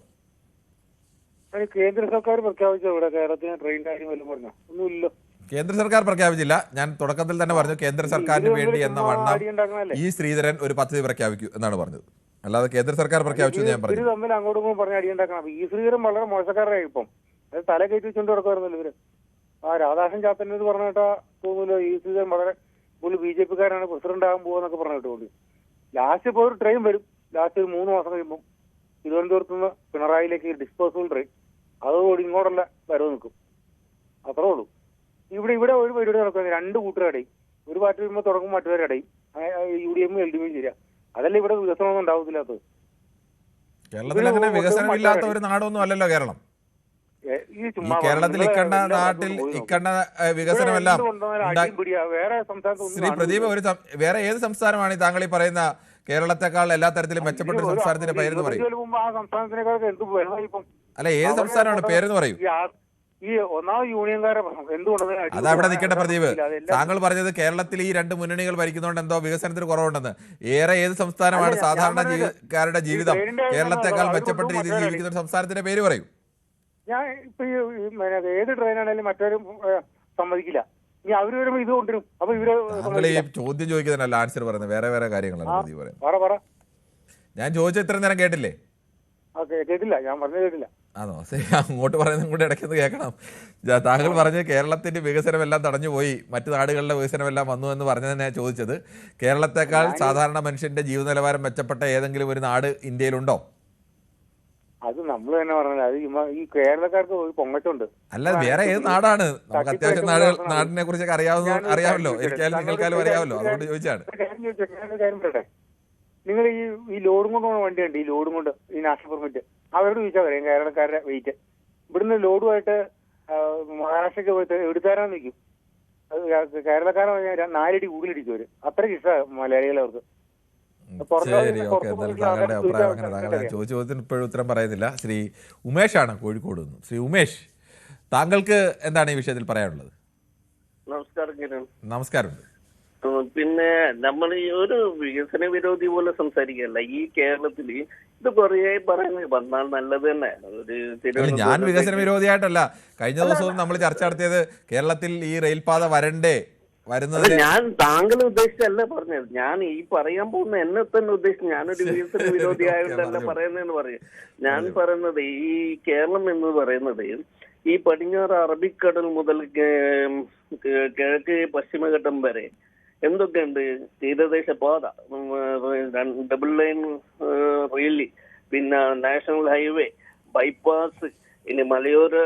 കേന്ദ്ര സർക്കാർ പ്രഖ്യാപിച്ച ഇവിടെ കേരളത്തിന് ട്രെയിൻ കാര്യം വല്ലതും പറഞ്ഞോ? ഒന്നുമില്ല. കേന്ദ്ര സർക്കാർ പ്രഖ്യാപിച്ചില്ല. ഞാൻ തുടക്കത്തിൽ തന്നെ പറഞ്ഞു കേന്ദ്ര സർക്കാരിന് വേണ്ടി എന്ന വണ്ണം ഈ ശ്രീധരൻ ഒരു പദ്ധതി പ്രഖ്യാപിക്കൂ എന്നാണ് പറഞ്ഞത്. അല്ലാതെ കേന്ദ്ര സർക്കാർ പ്രഖ്യാപിച്ചു ഞാൻ പറഞ്ഞു. തമ്മിൽ അങ്ങോട്ടും പറഞ്ഞ അടിയുണ്ടാക്കണം. ഈ ശ്രീധരൻ വളരെ മോശക്കാരായി ഇപ്പം. അത് തല കയറ്റി വെച്ചുകൊണ്ട് കിടക്കുമായിരുന്നല്ലോ ഇവര്. രാധാകൃഷ്ണൻ ചാത്തന്നൂർ പറഞ്ഞ കേട്ടാ തോന്നുന്നില്ല ഈ ശ്രീധരൻ വളരെ ഒരു BJP കാരനാണ്, പ്രസിഡന്റ് ആകാൻ പോകുന്നൊക്കെ പറഞ്ഞിട്ടുണ്ട്. ലാസ്റ്റ് ഇപ്പോൾ ഒരു ട്രെയിൻ വരും. ലാസ്റ്റ് 3 മാസം കഴിയുമ്പോൾ തിരുവനന്തപുരത്ത് നിന്ന് പിണറായിലേക്ക് ഡിസ്പോസിബിൾ ട്രെയിൻ, അതോടുകൂടി ഇങ്ങോട്ടല്ല വരവ് നിൽക്കും. അത്രേ ഉള്ളൂ. ഇവിടെ ഒരു പരിപാടി നടക്കുന്നത് 2 കൂട്ടുകാരുടെയും ഒരു പാർട്ടി വരുമ്പോൾ തുടങ്ങും മറ്റുകാരുടെയും UDM LDP ശരിയാ. അതല്ല ഇവിടെ വികസനമൊന്നും ഉണ്ടാവത്തില്ലാത്തത്. കേരളത്തിൽ അങ്ങനെ വികസനമില്ലാത്ത ഒരു നാടൊന്നും അല്ലല്ലോ കേരളം. ഈ കേരളത്തിൽ ഇക്കണ്ട വികസനമെല്ലാം വേറെ സംസ്ഥാനത്ത്. ശ്രീ പ്രദീപ്, വേറെ ഏത് സംസ്ഥാനമാണ് താങ്കൾ ഈ പറയുന്ന കേരളത്തെക്കാൾ എല്ലാ തരത്തിലും മെച്ചപ്പെട്ട സംസ്ഥാനത്തിന്റെ പേരെന്ന് പറയും? അല്ല, ഏത് സംസ്ഥാനമാണ് പേരെന്ന് പറയൂ? ഈ ഒന്നാമത് യൂണിയൻകാരെ എന്തുകൊണ്ടത് അതവിടെ നിൽക്കേണ്ട പ്രദീപ്. താങ്കൾ പറഞ്ഞത് കേരളത്തിൽ ഈ 2 മുന്നണികൾ ഭരിക്കുന്നതുകൊണ്ട് എന്തോ വികസനത്തിന് കുറവുണ്ടെന്ന്. ഏത് സംസ്ഥാനമാണ് സാധാരണക്കാരുടെ ജീവിതം കേരളത്തെക്കാൾ മെച്ചപ്പെട്ട രീതിയിൽ ജീവിക്കുന്ന ഒരു സംസ്ഥാനത്തിന്റെ പേര് പറയൂ. ഞാൻ ഇപ്പൊ ഏത് ട്രെയിനാണെങ്കിലും മറ്റൊരു സമ്മതിക്കില്ല. ഇനി അവര് വരുമ്പോ ഇത് കൊണ്ടുവരും. അപ്പൊ ഇവര് താങ്കൾ ഈ ചോദ്യം ചോദിക്കുന്നതല്ല ആൻസർ പറയുന്നത്, വേറെ കാര്യങ്ങളാണ് പ്രദീപ് പറയുന്നത്. ഞാൻ ചോദിച്ച ഇത്രയും നേരം കേട്ടില്ലേ? കേട്ടില്ല, ഞാൻ പറഞ്ഞത് കേട്ടില്ല. ആണോ? ശരി, അങ്ങോട്ട് പറയുന്നതും കൂടെ ഇടയ്ക്കൊന്ന് കേൾക്കണം. താങ്കൾ പറഞ്ഞ് കേരളത്തിന്റെ വികസനമെല്ലാം തടഞ്ഞുപോയി, മറ്റു നാടുകളിലെ വികസനമെല്ലാം വന്നു എന്ന് പറഞ്ഞതന്നെ ചോദിച്ചത്. കേരളത്തെക്കാൾ സാധാരണ മനുഷ്യന്റെ ജീവിത നിലവാരം മെച്ചപ്പെട്ട ഏതെങ്കിലും ഒരു നാട് ഇന്ത്യയിലുണ്ടോ? അത് നമ്മൾ തന്നെ പറഞ്ഞത്. അത് ഈ കേരളക്കാർക്ക് ഒരു പൊങ്ങച്ചുണ്ട്. അല്ല, വേറെ ഏത് നാടാണ്? നമുക്ക് അത്യാവശ്യം നാടിനെ കുറിച്ചൊക്കെ അറിയാമല്ലോ. എനിക്കായാലും നിങ്ങൾക്കായാലും അറിയാമല്ലോ, അതുകൊണ്ട് ചോദിച്ചാണ്. കാര്യം പറയട്ടെ, നിങ്ങൾ ഈ ലോഡും കൊണ്ട് പോകുന്ന വണ്ടിയുണ്ട്, ഈ ലോഡും കൊണ്ട് ഈ നാഷണൽ പെർമിറ്റ്, അവരോട് ചോദിച്ചാൽ പറയും കേരളക്കാരുടെ വെയിറ്റ്. ഇവിടുന്ന് ലോഡുമായിട്ട് മഹാരാഷ്ട്രയ്ക്ക് പോയിട്ട് എടുത്താരാന്ന് നിൽക്കും. കേരളക്കാരെ 4 അടി കൂടുതലിടിക്കും അവര്. അത്രയ്ക്ക് ഇഷ്ടമാണ് മലയാളികൾ അവർക്ക്. ശരി, ഓക്കെ. എന്തായാലും താങ്കളുടെ അഭിപ്രായം അങ്ങനെ. താങ്കൾ ചോദിച്ച ചോദ്യത്തിന് ഇപ്പോഴും ഉത്തരം പറയുന്നില്ല. ശ്രീ ഉമേഷാണ് കോഴിക്കോട് നിന്ന്. ശ്രീ ഉമേഷ്, താങ്കൾക്ക് എന്താണ് ഈ വിഷയത്തിൽ പറയാനുള്ളത്? നമസ്കാരം. നമസ്കാരം. പിന്നെ നമ്മൾ ഈ ഒരു വികസന വിരോധി പോലെ സംസാരിക്കല്ല. ഈ കേരളത്തില് ഇത് കുറേ പറയുന്നത് വന്നാൽ നല്ലത് തന്നെ. ഞാൻ വികസന വിരോധിയായിട്ടല്ല. കഴിഞ്ഞ ദിവസവും നമ്മൾ ചർച്ച നടത്തിയത് കേരളത്തിൽ ഈ റെയിൽപാത വരുന്നത് ഞാൻ താങ്കൾ ഉദ്ദേശിച്ചല്ല പറഞ്ഞത്. ഞാൻ ഈ പറയാൻ പോകുന്ന എന്നെ തന്നെ ഉദ്ദേശിച്ചു. ഞാനൊരു വികസന വിരോധി ആയതുകൊണ്ടല്ല പറയുന്നതെന്ന് പറയും. ഞാൻ പറയുന്നത് ഈ കേരളം എന്ന് പറയുന്നത് ഈ പടിഞ്ഞാറ് അറബിക്കടൽ മുതൽ കിഴക്ക് പശ്ചിമഘട്ടം വരെ എന്തൊക്കെയുണ്ട്? തീരദേശ പാത, 2 ലൈൻ റെയില്, പിന്നെ നാഷണൽ ഹൈവേ, ബൈപ്പാസ്, ഇനി മലയോര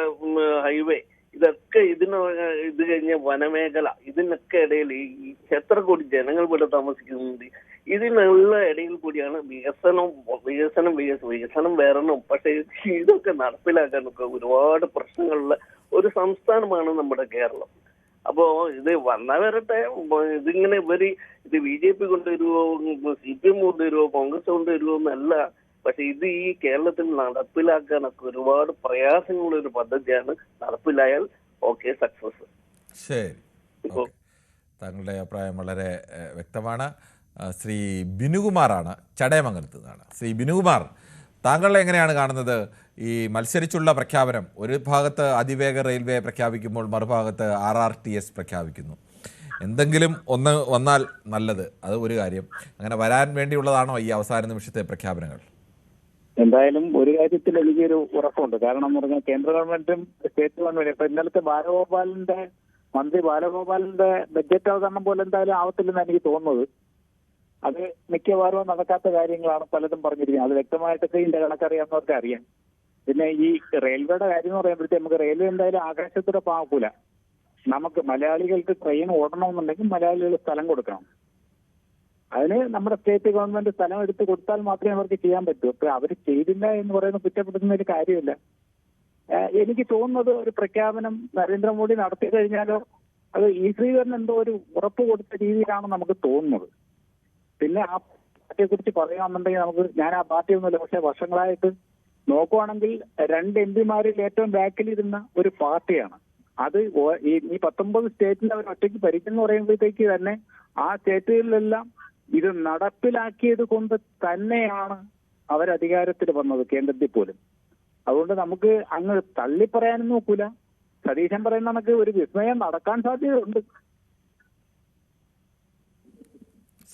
ഹൈവേ, ഇതൊക്കെ ഇത് കഴിഞ്ഞ വനമേഖല, ഇതിനൊക്കെ ഇടയിൽ എത്ര കോടി ജനങ്ങൾ ഇവിടെ താമസിക്കുന്നുണ്ട്. ഇതിനുള്ള ഇടയിൽ കൂടിയാണ് വികസനം വരണം. പക്ഷെ ഇതൊക്കെ നടപ്പിലാക്കാനൊക്കെ ഒരുപാട് പ്രശ്നങ്ങളുള്ള ഒരു സംസ്ഥാനമാണ് നമ്മുടെ കേരളം. അപ്പോ ഇത് വന്നാ വരട്ടെ. ഇതിങ്ങനെ ഇത് BJP കൊണ്ടുവരുവോ, CPM കൊണ്ടുവരുവോ, കോൺഗ്രസ് കൊണ്ടുവരുവോ എന്നല്ല. പക്ഷെ ഇത് ഈ കേരളത്തിൽ നടപ്പിലാക്കാനൊക്കെ ഒരുപാട് പ്രയാസങ്ങളുള്ള ഒരു പദ്ധതിയാണ്. നടപ്പിലായാൽ ഓക്കെ, സക്സസ്. ശരി, താങ്കളുടെ അഭിപ്രായം വളരെ വ്യക്തമാണ്. ശ്രീ ബിനുകുമാറാണ് ചടയമംഗലത്ത് നിന്നാണ്. ശ്രീ ബിനുകുമാർ, താങ്കൾ എങ്ങനെയാണ് കാണുന്നത് ഈ മത്സരിച്ചുള്ള പ്രഖ്യാപനം? ഒരു ഭാഗത്ത് അതിവേഗ റെയിൽവേ പ്രഖ്യാപിക്കുമ്പോൾ മറുഭാഗത്ത് RRTS പ്രഖ്യാപിക്കുന്നു. എന്തെങ്കിലും ഒന്ന് വന്നാൽ നല്ലത്, അത് ഒരു കാര്യം. അങ്ങനെ വരാൻ വേണ്ടിയുള്ളതാണോ ഈ അവസാന നിമിഷത്തെ പ്രഖ്യാപനങ്ങൾ? എന്തായാലും ഒരു കാര്യത്തിൽ എനിക്കൊരു ഉറപ്പുണ്ട്. കാരണം എന്ന് പറഞ്ഞാൽ കേന്ദ്ര ഗവൺമെന്റും സ്റ്റേറ്റ് ഗവൺമെന്റും ഇപ്പൊ ഇന്നലത്തെ മന്ത്രി ബാലഗോപാലിന്റെ ബഡ്ജറ്റ് അവതരണം പോലെ എന്തായാലും ആവത്തില്ലെന്ന് എനിക്ക് തോന്നുന്നത്. അത് മിക്കവാറും നടക്കാത്ത കാര്യങ്ങളാണ് പലതും പറഞ്ഞിരിക്കുന്നത്. അത് വ്യക്തമായിട്ടൊക്കെ ഇതിന്റെ കണക്കറിയാവുന്നവർക്ക് അറിയാം. പിന്നെ ഈ റെയിൽവേയുടെ കാര്യം എന്ന് പറയുമ്പോഴത്തേക്ക് നമുക്ക് റെയിൽവേ എന്തായാലും ആകാശത്തൂടെ പാകൂല. നമുക്ക് മലയാളികൾക്ക് ട്രെയിൻ ഓടണമെന്നുണ്ടെങ്കിൽ മലയാളികൾ സ്ഥലം കൊടുക്കണം. അതിന് നമ്മുടെ സ്റ്റേറ്റ് ഗവൺമെന്റ് സ്ഥലം എടുത്ത് കൊടുത്താൽ മാത്രമേ അവർക്ക് ചെയ്യാൻ പറ്റൂ. അപ്പൊ അവർ ചെയ്തില്ല എന്ന് പറയുന്നത് കുറ്റപ്പെടുത്തുന്ന ഒരു കാര്യമില്ല. എനിക്ക് തോന്നുന്നത് ഒരു പ്രഖ്യാപനം നരേന്ദ്രമോദി നടത്തി കഴിഞ്ഞാലോ അത് ഈ ശ്രീധരൻ എന്തോ ഒരു ഉറപ്പ് കൊടുത്ത രീതിയിലാണ് നമുക്ക് തോന്നുന്നത്. പിന്നെ ആ പാർട്ടിയെ കുറിച്ച് പറയുകയാണെന്നുണ്ടെങ്കിൽ ഞാൻ ആ പാർട്ടിയൊന്നുമില്ല, പക്ഷെ വർഷങ്ങളായിട്ട് നോക്കുവാണെങ്കിൽ 2 MP ഏറ്റവും ബാക്കിലിരുന്ന ഒരു പാർട്ടിയാണ് അത്. ഈ 19 സ്റ്റേറ്റിൽ അവർ ഒറ്റയ്ക്ക് ഭരിക്കുന്നു പറയുമ്പോഴത്തേക്ക് തന്നെ ആ സ്റ്റേറ്റുകളിലെല്ലാം ഇത് നടപ്പിലാക്കിയത് കൊണ്ട് തന്നെയാണ് അവർ അധികാരത്തിൽ വന്നത്, കേന്ദ്രത്തിൽ പോലും. അതുകൊണ്ട് നമുക്ക് അങ്ങ് തള്ളിപ്പറയാനും നോക്കൂല. സതീശൻ പറയുന്ന നമുക്ക് ഒരു വിസ്മയം നടക്കാൻ സാധ്യതയുണ്ട്.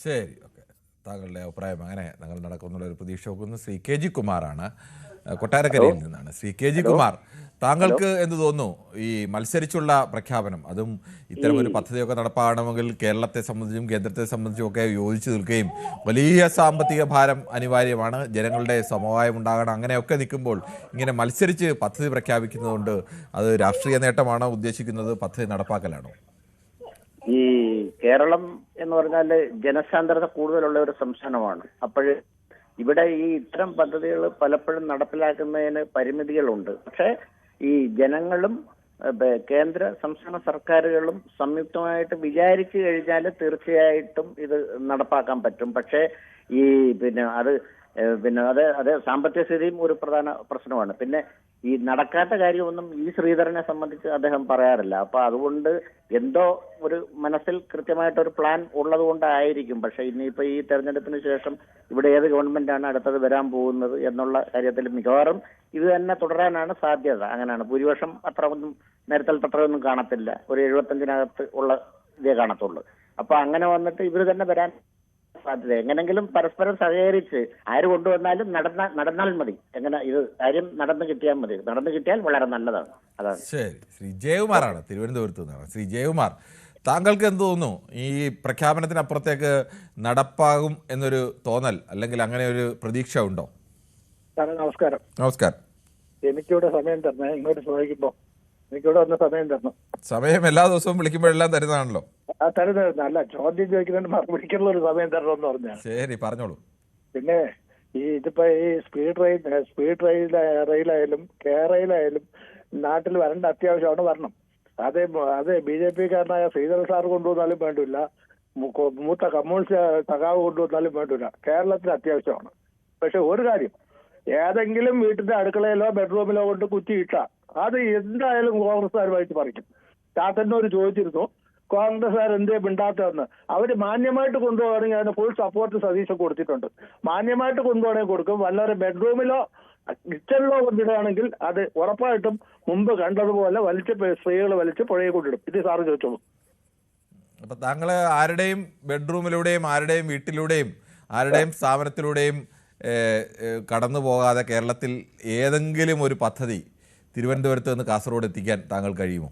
ശരി, ഓക്കെ. താങ്കളുടെ അഭിപ്രായം അങ്ങനെ ഞങ്ങൾ നടക്കുന്നുള്ള ഒരു പ്രതീക്ഷ നോക്കുന്നു. ശ്രീ KG കുമാറാണ്, കൊട്ടാരക്കരയിൽ നിന്നാണ്. ശ്രീ KG കുമാർ, താങ്കൾക്ക് എന്ത് തോന്നുന്നു ഈ മത്സരിച്ചുള്ള പ്രഖ്യാപനം, അതും ഇത്തരം ഒരു പദ്ധതിയൊക്കെ നടപ്പാകണമെങ്കിൽ കേരളത്തെ സംബന്ധിച്ചും കേന്ദ്രത്തെ സംബന്ധിച്ചും ഒക്കെ യോജിച്ചു നിൽക്കുകയും വലിയ സാമ്പത്തിക ഭാരം അനിവാര്യമാണ്, ജനങ്ങളുടെ സമവായം ഉണ്ടാകണം, അങ്ങനെയൊക്കെ നിൽക്കുമ്പോൾ ഇങ്ങനെ മത്സരിച്ച് പദ്ധതി പ്രഖ്യാപിക്കുന്നതുകൊണ്ട് അത് രാഷ്ട്രീയ നേട്ടമാണോ ഉദ്ദേശിക്കുന്നത്, പദ്ധതി നടപ്പാക്കലാണോ? ഈ കേരളം എന്ന് പറഞ്ഞാൽ ജനസാന്ദ്രത കൂടുതലുള്ള ഒരു സംസ്ഥാനമാണ്. അപ്പോഴ് ഇവിടെ ഈ ഇത്തരം പദ്ധതികൾ പലപ്പോഴും നടപ്പിലാക്കുന്നതിന് പരിമിതികളുണ്ട്. പക്ഷേ ഈ ജനങ്ങളും കേന്ദ്ര സംസ്ഥാന സർക്കാരുകളും സംയുക്തമായിട്ട് വിചാരിച്ചു കഴിഞ്ഞാൽ തീർച്ചയായിട്ടും ഇത് നടപ്പാക്കാൻ പറ്റും. പക്ഷേ ഈ അത് സാമ്പത്തിക സ്ഥിതിയും ഒരു പ്രധാന പ്രശ്നമാണ്. പിന്നെ ഈ നടക്കാത്ത കാര്യമൊന്നും ഈ ശ്രീധരനെ സംബന്ധിച്ച് അദ്ദേഹം പറയാറില്ല. അപ്പൊ അതുകൊണ്ട് എന്തോ ഒരു മനസ്സിൽ കൃത്യമായിട്ടൊരു പ്ലാൻ ഉള്ളത് കൊണ്ടായിരിക്കും. പക്ഷെ ഇനിയിപ്പോ ഈ തെരഞ്ഞെടുപ്പിന് ശേഷം ഇവിടെ ഏത് ഗവൺമെന്റാണ് അടുത്തത് വരാൻ പോകുന്നത് എന്നുള്ള കാര്യത്തിൽ മിക്കവാറും ഇത് തന്നെ തുടരാനാണ് സാധ്യത. അങ്ങനെയാണ്. ഭൂരിപക്ഷം അത്രയൊന്നും നേരത്തെ അത്രയൊന്നും കാണത്തില്ല. ഒരു 75-നകത്ത് ഉള്ള ഇതേ കാണത്തുള്ളൂ. അപ്പൊ അങ്ങനെ വന്നിട്ട് ഇവർ തന്നെ വരാൻ സാധ്യത. എങ്ങനെങ്കിലും പരസ്പരം സഹകരിച്ച് ആര് കൊണ്ടുവന്നാലും നടന്നാൽ മതി. എങ്ങനെ ഇത് കാര്യം നടന്നു കിട്ടിയാൽ മതി. നടന്നു കിട്ടിയാൽ വളരെ നല്ലതാണ്. അതാണ്. ശരി, ശ്രീ ജയകുമാറാണ് തിരുവനന്തപുരത്ത് നിന്നാണ്. ശ്രീ ജയകുമാർ, താങ്കൾക്ക് എന്ത് തോന്നുന്നു, ഈ പ്രഖ്യാപനത്തിനപ്പുറത്തേക്ക് നടപ്പാകും എന്നൊരു തോന്നൽ അല്ലെങ്കിൽ അങ്ങനെ ഒരു പ്രതീക്ഷ ഉണ്ടോ? നമസ്കാരം. നമസ്കാരം. എനിക്കിവിടെ സമയം തരണേ, ഇങ്ങോട്ട് ചോദിക്കുമ്പോ എനിക്കിവിടെ വന്ന സമയം തരണം. സമയം എല്ലാ ദിവസവും വിളിക്കുമ്പോഴെല്ലാം തരുന്നതാണല്ലോ. ആ തരുന്ന അല്ല, ചോദ്യം ചോദിക്കുന്നതിന് മറുപടിക്കുള്ള ഒരു സമയം തരണമെന്ന് പറഞ്ഞാൽ. ശരി, പറഞ്ഞോളൂ. പിന്നെ ഇതിപ്പോ ഈ സ്പീഡ് റെയിലായാലും റെയിലായാലും നാട്ടിൽ വരേണ്ട അത്യാവശ്യമാണ്, വരണം. അതേ BJP കാരനായ ശ്രീധരൻ സാർ കൊണ്ടുവന്നാലും വേണ്ടില്ല, മൂത്ത കമ്മ്യൂണിസ്റ്റ് സഖാവ് കൊണ്ടുവന്നാലും വേണ്ടില്ല, കേരളത്തിന് അത്യാവശ്യമാണ്. പക്ഷെ ഒരു കാര്യം, ഏതെങ്കിലും വീട്ടിന്റെ അടുക്കളയിലോ ബെഡ്റൂമിലോ കൊണ്ട് കുറ്റിയിട്ട അത് എന്തായാലും കോൺഗ്രസ്സുകാർ വായിച്ച് പറിക്കും. ചാത്തന്നൂർ ചോദിച്ചിരുന്നു കോൺഗ്രസ്സുകാർ എന്തേ മിണ്ടാത്തതെന്ന്. അവര് മാന്യമായിട്ട് കൊണ്ടുപോകണമെങ്കിൽ അതിന് ഫുൾ സപ്പോർട്ട് സതീശൻ കൊടുത്തിട്ടുണ്ട്. മാന്യമായിട്ട് കൊണ്ടുപോകണമെങ്കിൽ കൊടുക്കും. വല്ലവരെ ബെഡ്റൂമിലോ കിച്ചണിലോ കൊണ്ടിടുകയാണെങ്കിൽ അത് ഉറപ്പായിട്ടും മുമ്പ് കണ്ടതുപോലെ സ്ത്രീകൾ വലിച്ച് പുഴയെ കൊണ്ടിടും. ഇത് സാറ് ചോദിച്ചോളൂ. അപ്പൊ താങ്കൾ ആരുടെയും ബെഡ്റൂമിലൂടെയും ആരുടെയും വീട്ടിലൂടെയും ആരുടെയും സ്ഥാപനത്തിലൂടെയും കടന്നു പോകാതെ കേരളത്തിൽ ഏതെങ്കിലും ഒരു പദ്ധതി തിരുവനന്തപുരത്ത് നിന്ന് കാസർഗോഡ് എത്തിക്കാൻ താങ്കൾ കഴിയുമോ?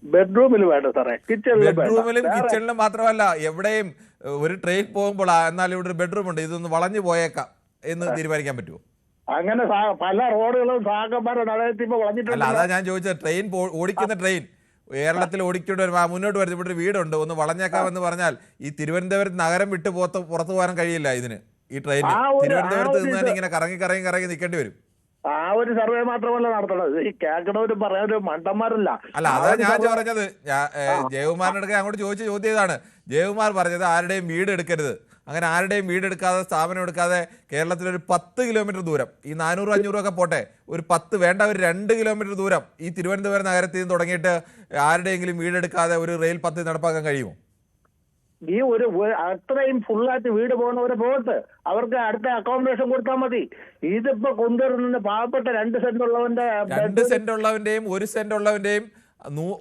ബെഡ്റൂമിൽ വേണ്ട സാറേ, ബെഡ്റൂമിലും കിച്ചണിലും മാത്രമല്ല, എവിടെയും ഒരു ട്രെയിൻ പോകുമ്പോൾ എന്നാൽ ഇവിടെ ഒരു ബെഡ്റൂം ഉണ്ട്, ഇതൊന്ന് വളഞ്ഞു പോയേക്കാം എന്ന് തീരുമാനിക്കാൻ പറ്റുമോ? അങ്ങനെ പല റോഡുകളും സാഗന്മാരെ നടത്തിയപ്പോ വളഞ്ഞിട്ടുണ്ട്. അല്ല, അതാ ഞാൻ ചോദിച്ചത്. ട്രെയിൻ ഓടിക്കുന്ന ട്രെയിൻ കേരളത്തിൽ ഓടിക്കൊണ്ട് മുന്നോട്ട് വരുന്ന ഇവിടെ ഒരു വീടുണ്ട്, ഒന്ന് വളഞ്ഞേക്കാമെന്ന് പറഞ്ഞാൽ ഈ തിരുവനന്തപുരത്ത് നഗരം വിട്ട് പുറത്തു പോകാൻ കഴിയില്ല ഇതിന്. ഈ ട്രെയിൻ തിരുവനന്തപുരത്ത് നിന്ന് തന്നെ ഇങ്ങനെ കറങ്ങി നിൽക്കേണ്ടി വരും. ആ ഒരു സർവേ മാത്രമല്ല നടത്തണത്. ഈ കേൾക്കണവരും പറയാനൊരു മണ്ടന്മാരല്ല. അല്ല, അതാ ഞാൻ പറഞ്ഞത്. ജയകുമാറിനടുക്കെ അങ്ങോട്ട് ചോദിച്ച ചോദ്യം ഇതാണ്. ജയകുമാർ പറഞ്ഞത് ആരുടെയും വീട് എടുക്കരുത്. അങ്ങനെ ആരുടെയും വീടെടുക്കാതെ സ്ഥാപനം എടുക്കാതെ കേരളത്തിലൊരു 10 കിലോമീറ്റർ ദൂരം, ഈ 400-500 ഒക്കെ പോട്ടെ, ഒരു 2 കിലോമീറ്റർ ദൂരം ഈ തിരുവനന്തപുരം നഗരത്തിൽ നിന്ന് തുടങ്ങിയിട്ട് ആരുടെയെങ്കിലും വീടെടുക്കാതെ ഒരു റെയിൽ പദ്ധതി നടപ്പാക്കാൻ കഴിയുമോ? ഈ അത്രയും ഫുള്ളായിട്ട് വീട് പോകുന്നവരെ പോകത്ത്, അവർക്ക് അടുത്ത അക്കോമഡേഷൻ കൊടുത്താൽ മതി. ഇതിപ്പോ കൊണ്ടുവരുന്ന പാവപ്പെട്ട 2 സെന്റ് ഉള്ളവന്റെ 2 സെന്റ് ഉള്ളവന്റെയും 1 സെന്റ് ഉള്ളവന്റെയും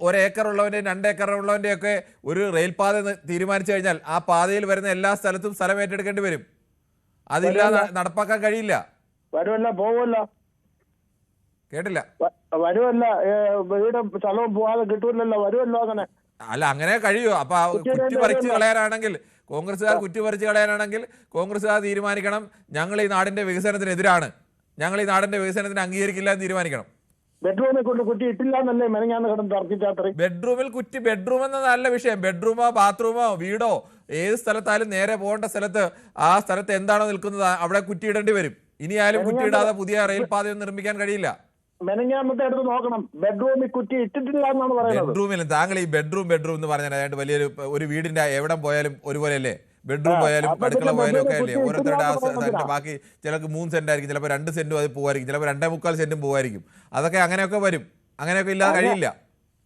1 ഏക്കർ ഉള്ളവന്റെയും 2 ഏക്കർ ഉള്ളവന്റെയും ഒക്കെ ഒരു റെയിൽപാത തീരുമാനിച്ചു കഴിഞ്ഞാൽ ആ പാതയിൽ വരുന്ന എല്ലാ സ്ഥലത്തും സ്ഥലം ഏറ്റെടുക്കേണ്ടി വരും. അതില്ലാതെ നടപ്പാക്കാൻ കഴിയില്ല. വരുമല്ല, പോവല്ലോ. കേട്ടില്ല. വരുമല്ല, വീട് സ്ഥലവും പോവാതെ കിട്ടൂലല്ലോ. വരുമല്ലോ. അങ്ങനെ അല്ല, അങ്ങനെ കഴിയുമോ? അപ്പൊ കുറ്റി പറിച്ച് കളയാനാണെങ്കിൽ കോൺഗ്രസ്സുകാർ കുറ്റിപ്പറിച്ച് കളയാനാണെങ്കിൽ കോൺഗ്രസ്സുകാർ തീരുമാനിക്കണം, ഞങ്ങൾ ഈ നാടിന്റെ വികസനത്തിനെതിരാണ്, ഞങ്ങൾ ഈ നാടിന്റെ വികസനത്തിന് അംഗീകരിക്കില്ല എന്ന് തീരുമാനിക്കണം. ബെഡ്റൂമിൽ കൊണ്ട് കുറ്റി ഇട്ടില്ല എന്നല്ലേ മെനഞ്ഞാന്ന് കിടന്ന് തർക്കിച്ചാത്ര. ബെഡ്റൂമിൽ ബെഡ്റൂം എന്ന നല്ല വിഷയം. ബെഡ്റൂമോ ബാത്റൂമോ വീടോ ഏത് സ്ഥലത്തായാലും നേരെ പോകേണ്ട സ്ഥലത്ത് ആ സ്ഥലത്ത് എന്താണോ നിൽക്കുന്നത് അവിടെ കുറ്റിയിടേണ്ടി വരും. ഇനിയായാലും കുറ്റിയിടാതെ പുതിയ റെയിൽപാതയൊന്നും നിർമ്മിക്കാൻ കഴിയില്ല. മെനഞ്ഞാമത്തെ അടുത്ത് നോക്കണം, ബെഡ്റൂമിൽ കുറ്റി ഇട്ടിട്ടില്ല എന്നാണ് പറയുന്നത്. ബെഡ്റൂമിൽ താങ്കൾ ഈ ബെഡ്റൂം എന്ന് പറഞ്ഞാൽ അതായത് വലിയൊരു വീടിന്റെ എവിടെ പോയാലും ഒരുപോലെയല്ലേ? ബെഡ്റൂം പോയാലും അടുക്കള പോയാലും ഒക്കെ അല്ലേ? ഓരോരുത്തരുടെ ആ സെന്റ് ബാക്കി ചിലർക്ക് 3 സെന്റ് ആയിരിക്കും, ചിലപ്പോൾ 2 സെന്റും അത് പോവായിരിക്കും, ചിലപ്പോൾ 2.25 സെന്റും പോവായിരിക്കും. അതൊക്കെ അങ്ങനെയൊക്കെ വരും. അങ്ങനെയൊക്കെ ഇല്ലാതെ കഴിയില്ല.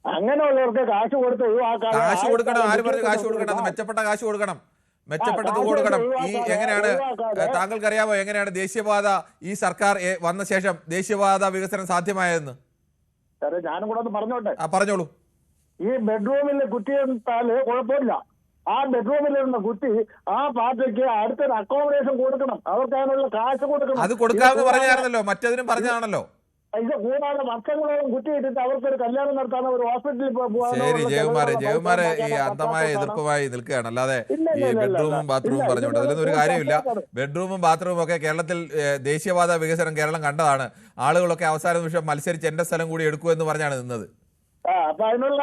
അങ്ങനെയുള്ളവർക്ക് കാശ് കൊടുത്ത് കാശ് കൊടുക്കണം. ആര് പറഞ്ഞു കാശ് കൊടുക്കണം? അത് മെച്ചപ്പെട്ട കാശ് കൊടുക്കണം, മെച്ചപ്പെട്ടത് കൊടുക്കണം. ഈ എങ്ങനെയാണ് താങ്കൾക്കറിയാമോ എങ്ങനെയാണ് ദേശീയപാത ഈ സർക്കാർ വന്ന ശേഷം ദേശീയപാത വികസനം സാധ്യമായതെന്ന്? ഞാനും കൂടെ ഒന്ന് പറഞ്ഞോട്ടെ. പറഞ്ഞോളൂ. ഈ ബെഡ്റൂമിൽ കുറ്റിയിട്ടാല് കുഴപ്പമില്ല. ആ ബെഡ്റൂമിലിരുന്ന കുറ്റി ആ പാർട്ടിക്ക് അടുത്തൊരു അക്കോമഡേഷൻ കൊടുക്കണം, അവർക്ക് അതിനുള്ള കാശ് കൊടുക്കണം. അത് കൊടുക്കാമെന്ന് പറഞ്ഞായിരുന്നല്ലോ, മറ്റതിനും പറഞ്ഞാണല്ലോ. ഇത് കൂടാതെ വർഷങ്ങളോളം കുറ്റിയിട്ടിട്ട് അവർക്കൊരു കല്യാണം നടത്താനോ ഒരു ഹോസ്പിറ്റലിൽ ശരി, ജയകുമാർ ഈ അന്ധമായ എതിർപ്പുമായി നിൽക്കുകയാണ്. അല്ലാതെ ഈ ബെഡ്റൂമും ബാത്റൂമും പറഞ്ഞുകൊണ്ട് അതിലൊന്നും ഒരു കാര്യമില്ല. ബെഡ്റൂമും ബാത്റൂമും ഒക്കെ കേരളത്തിൽ ദേശീയപാത വികസനം കേരളം കണ്ടതാണ്. ആളുകളൊക്കെ അവസാന നിമിഷം മത്സരിച്ച് എന്റെ സ്ഥലം കൂടി എടുക്കൂ എന്ന് പറഞ്ഞാണ് നിന്നത്. അപ്പൊ അതിനുള്ള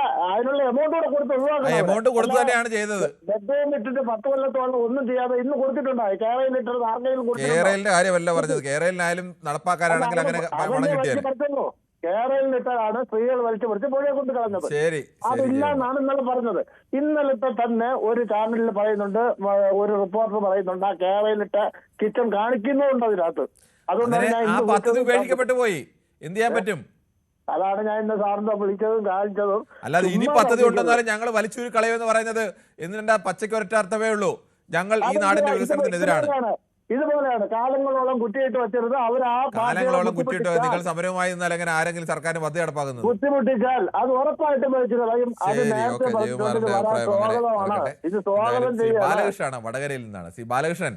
എമൗണ്ട് കൂടെ കൊടുത്ത് ഒഴിവാക്കണം. എമൗണ്ട് കൊടുത്തു തന്നെയാണ് ചെയ്തത്. ബെഡ്റൂം ഇട്ടിട്ട് 10 കൊല്ലത്തോളം ഒന്നും ചെയ്യാതെ ഇന്ന് കൊടുത്തിട്ടുണ്ടായി. കേരളയിലിട്ടത് ആർക്കെങ്കിലും കേരളത്തിന്റെ കാര്യമല്ല പറഞ്ഞത്. കേരളയിലായാലും നടപ്പാക്കാനാണെങ്കിൽ അങ്ങനെ പണം കിട്ടിയാൽ കേരളയിലിട്ടാണ് സ്ത്രീകൾ വലിച്ചു പറിച്ച് പുഴയെ കൊണ്ട് കളഞ്ഞത്. ശരി, അതില്ലാന്നാണ് ഇന്നലെ പറഞ്ഞത്. ഇന്നലത്തെ തന്നെ ഒരു ചാനലിൽ പറയുന്നുണ്ട്, ഒരു റിപ്പോർട്ടർ പറയുന്നുണ്ട്, ആ കേരളയിലിട്ട കിച്ചൺ കാണിക്കുന്നുണ്ട് അതിനകത്ത്. അതുകൊണ്ട് പദ്ധതി ഉപേക്ഷിക്കപ്പെട്ടു പോയി. എന്ത് ചെയ്യാൻ പറ്റും? അതാണ് ഞാൻ ഇന്ന് സാറിന്റെ വിളിച്ചതും കാണിച്ചതും. അല്ലാതെ ഇനി പദ്ധതി ഉണ്ടെന്നാലും ഞങ്ങൾ വലിച്ചൂരി കളയുമെന്ന് പറയുന്നത് എന്നിന്റെ പച്ചയ്ക്ക് ഒരൊറ്റ അർത്ഥമേ ഉള്ളൂ. ഞങ്ങൾ ഈ നാടിന്റെ വികസനത്തിനെതിരാണ്. ഇതുപോലെയാണ് കാലങ്ങളോളം കുറ്റിയിട്ട് വെച്ചിരുന്നത്. കാലങ്ങളോളം കുറ്റിയിട്ട് നിങ്ങൾ സമരവുമായി നിന്നാൽ എങ്ങനെ ആരെങ്കിലും സർക്കാരിന് പദ്ധതി നടപ്പാക്കുന്നത്? ബുദ്ധിമുട്ടിച്ചാൽ അത് ഉറപ്പായിട്ടും വെച്ച് കളയും. അത് നേരത്തെ ഇത് സ്വാഗതം ചെയ്യാം. ബാലകൃഷ്ണനാണ്, വടകരയിൽ നിന്നാണ്. ശ്രീ ബാലകൃഷ്ണൻ,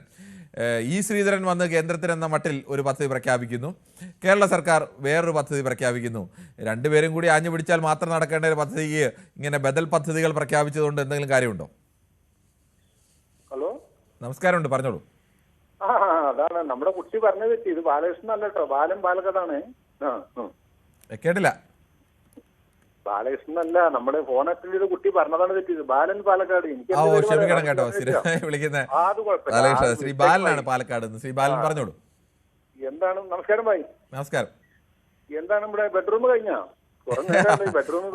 ഇ ശ്രീധരൻ വന്ന് കേന്ദ്രത്തിൽ എന്ന മട്ടിൽ ഒരു പദ്ധതി പ്രഖ്യാപിക്കുന്നു, കേരള സർക്കാർ വേറൊരു പദ്ധതി പ്രഖ്യാപിക്കുന്നു. രണ്ടുപേരും കൂടി ആഞ്ഞു പിടിച്ചാൽ മാത്രം നടക്കേണ്ട ഒരു പദ്ധതിക്ക് ഇങ്ങനെ ബദൽ പദ്ധതികൾ പ്രഖ്യാപിച്ചതുകൊണ്ട് എന്തെങ്കിലും കാര്യമുണ്ടോ? ഹലോ, നമസ്കാരമുണ്ട്, പറഞ്ഞോളൂ. അതാണ് നമ്മുടെ കുട്ടി പറഞ്ഞത് തെറ്റി. ഇത് ബാലകൃഷ്ണൻ അല്ല കേട്ടോ, ബാലൻ പാലക്കാടാണ്. കേട്ടില്ല. ബാലകൃഷ്ണൻ അല്ല, നമ്മുടെ ഫോണറ്റിൽ ഇത് കുട്ടി പറഞ്ഞതാണ് തെറ്റിയത്. ബാലൻ പാലക്കാട്. ക്ഷമിക്കണം കേട്ടോ, വിളിക്കുന്നത് ശ്രീ ബാലനാണ് പാലക്കാട്. ശ്രീ ബാലൻ പറഞ്ഞോളൂ. എന്താണ്? നമസ്കാരം ഭായി. നമസ്കാരം. എന്താണ് നമ്മുടെ ബെഡ്റൂം കഴിഞ്ഞാ?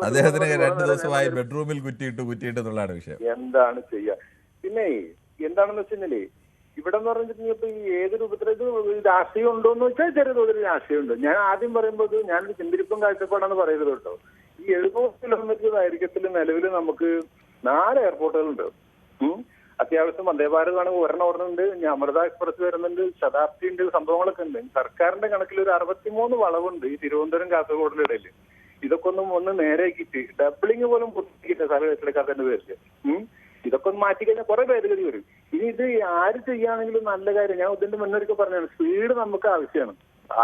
അദ്ദേഹത്തിന് 2 ദിവസമായി ബെഡ്റൂമിൽ കുറ്റിയിട്ട് എന്നുള്ളതാണ് വിഷയം. എന്താണ് ചെയ്യാ? പിന്നെ എന്താണെന്ന് വെച്ചാല് ഇവിടെ എന്ന് പറഞ്ഞിട്ടുണ്ടെങ്കിൽ ഇപ്പൊ ഈ ഏത് രൂപത്തിൽ ഇത് രാഷ്ട്രീയം ഉണ്ടോ എന്ന് വെച്ചാൽ ചെറിയ തോതിൽ രാഷ്ട്രീയമുണ്ട്. ഞാൻ ആദ്യം പറയുമ്പോൾ ഞാനൊരു ചിന്തിരിപ്പും കാഴ്ചപ്പാടാണ് പറയുന്നത് കേട്ടോ. ഈ 70 കിലോമീറ്റർ ദൈർഘ്യത്തിൽ നിലവിൽ നമുക്ക് 4 എയർപോർട്ടുകളുണ്ട്. അത്യാവശ്യം വന്ദേ ഭാരത് ആണെങ്കിൽ ഒരെണ്ണം ഉണ്ട്, അമൃത എക്സ്പ്രസ് വരുന്നുണ്ട്, ശതാബ്ദി ഉണ്ട്, സംഭവങ്ങളൊക്കെ ഉണ്ട്. സർക്കാരിന്റെ കണക്കിൽ ഒരു 63 വളവുണ്ട് ഈ തിരുവനന്തപുരം കാസർഗോഡിന്റെ ഇടയിൽ. ഇതൊക്കെ ഒന്ന് നേരെയാക്കിയിട്ട് ഡബിളിങ് പോലും പൊട്ടിക്കില്ല സ്ഥലം ഏറ്റെടുക്കാത്തതിന്റെ പേരില്. ഇതൊക്കെ ഒന്ന് മാറ്റിക്കഴിഞ്ഞാൽ കുറെ ഭേദഗതി വരും. ഇനി ഇത് ആര് ചെയ്യുകയാണെങ്കിലും നല്ല കാര്യം. ഞാൻ ഇതിന്റെ മുന്നൊരിക്കൽ പറഞ്ഞാണ്, സ്പീഡ് നമുക്ക് ആവശ്യമാണ്.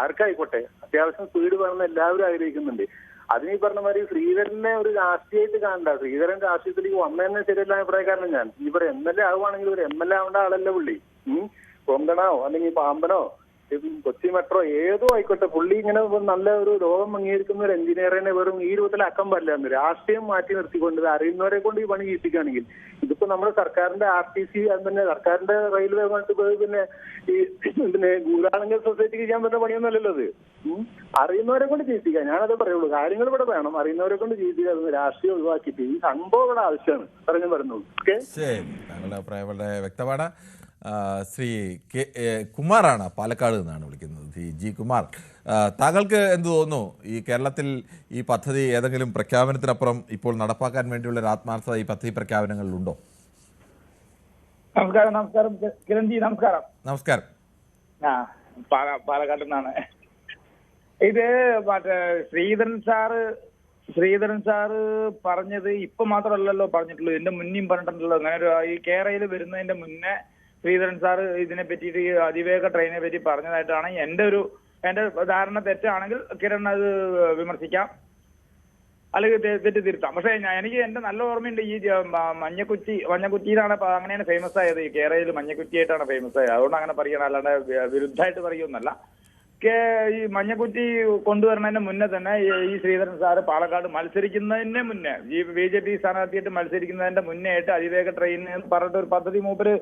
ആർക്കായിക്കോട്ടെ അത്യാവശ്യം സ്പീഡ് വേണമെന്ന് എല്ലാവരും ആഗ്രഹിക്കുന്നുണ്ട്. അതിനീ പറഞ്ഞ മാതിരി ശ്രീധരനെ ഒരു രാഷ്ട്രീയമായിട്ട് കാണണ്ട. ശ്രീധരൻ രാഷ്ട്രീയത്തിലേക്ക് വന്നതന്നെ ശരിയല്ല അഭിപ്രായക്കാരനാണ് ഞാൻ. ഇവർ MLA ആവുകയാണെങ്കിൽ ഒരു MLA ആവേണ്ട ആളല്ല പുള്ളി. കൊങ്കണോ അല്ലെങ്കിൽ പാമ്പനോ കൊച്ചി മെട്രോ ഏതോ ആയിക്കോട്ടെ, പുള്ളി ഇങ്ങനെ നല്ല ഒരു ലോകം അംഗീകരിക്കുന്ന ഒരു എഞ്ചിനീയറിനെ വെറും ഈ രൂപത്തിലാക്കാൻ പാടില്ല. രാഷ്ട്രീയം മാറ്റി നിർത്തിക്കൊണ്ട് അറിയുന്നവരെ കൊണ്ട് ഈ പണി ചെയ്യിപ്പിക്കുകയാണെങ്കിൽ ഇതിപ്പോ നമ്മുടെ സർക്കാരിന്റെ RTC തന്നെ സർക്കാരിന്റെ റെയിൽവേ പിന്നെ ഈ ഗൂഢാളുങ്കൽ സൊസൈറ്റിക്ക് ചെയ്യാൻ പറ്റുന്ന പണിയൊന്നുമല്ലല്ലോ അത്. അറിയുന്നവരെ കൊണ്ട് ചെയ്യിപ്പിക്കുക. ഞാനത് പറയുള്ളൂ. കാര്യങ്ങൾ ഇവിടെ വേണം, അറിയുന്നവരെ കൊണ്ട് ചെയ്യിപ്പിക്കുക. രാഷ്ട്രീയം ഒഴിവാക്കിയിട്ട് ഈ സംഭവം ഇവിടെ ആവശ്യമാണ് പറഞ്ഞു പറഞ്ഞോളൂ. ശരി, താങ്കളുടെ അഭിപ്രായം വളരെ വ്യക്തമാണ്. ശ്രീ കുമാറാണ്, പാലക്കാട് നിന്നാണ് വിളിക്കുന്നത്. ശ്രീ ജി കുമാർ, താങ്കൾക്ക് എന്ത് തോന്നുന്നു? ഈ കേരളത്തിൽ ഈ പദ്ധതി ഏതെങ്കിലും പ്രഖ്യാപനത്തിനപ്പുറം ഇപ്പോൾ നടപ്പാക്കാൻ വേണ്ടിയുള്ള ഒരു ആത്മാർത്ഥത ഈ പദ്ധതി പ്രഖ്യാപനങ്ങളിലുണ്ടോ? നമസ്കാരം കിരൺജി. നമസ്കാരം. പാലക്കാട്ടിൽ നിന്നാണ്. ഇത് മറ്റേ ശ്രീധരൻ സാറ് പറഞ്ഞത് ഇപ്പൊ മാത്രമല്ലല്ലോ പറഞ്ഞിട്ടുള്ളൂ, ഇതിന്റെ മുന്നേയും പറഞ്ഞിട്ടുണ്ടല്ലോ. അങ്ങനെ ഒരു ഈ കേരളയിൽ വരുന്നതിന്റെ മുന്നേ ശ്രീധരൻ സാറ് ഇതിനെ പറ്റിയിട്ട് അതിവേഗ ട്രെയിനെ പറ്റി പറഞ്ഞതായിട്ടാണ് എന്റെ ധാരണ. തെറ്റാണെങ്കിൽ കിരൺ അത് വിമർശിക്കാം. അല്ലെങ്കിൽ തെറ്റ് തിരുത്താം. പക്ഷേ എനിക്ക് എന്റെ നല്ല ഓർമ്മയുണ്ട് ഈ മഞ്ഞക്കുറ്റിയിലാണ് അങ്ങനെയാണ് ഫേമസ് ആയത്. ഈ കേരളയിൽ മഞ്ഞക്കുറ്റിയായിട്ടാണ് ഫേമസ് ആയത്. അതുകൊണ്ട് അങ്ങനെ പറയണം, അല്ലാണ്ട് വിരുദ്ധമായിട്ട് പറയുമെന്നല്ല. ഈ മഞ്ഞക്കുറ്റി കൊണ്ടുവരുന്നതിന് മുന്നേ തന്നെ ഈ ശ്രീധരൻ സാറ് പാലക്കാട് മത്സരിക്കുന്നതിന് മുന്നേ ഈ BJP സ്ഥാനാർത്ഥിയായിട്ട് മത്സരിക്കുന്നതിന്റെ മുന്നേ ആയിട്ട് അതിവേഗ ട്രെയിൻ എന്ന് പറഞ്ഞിട്ട് ഒരു പദ്ധതി മൂപ്പര്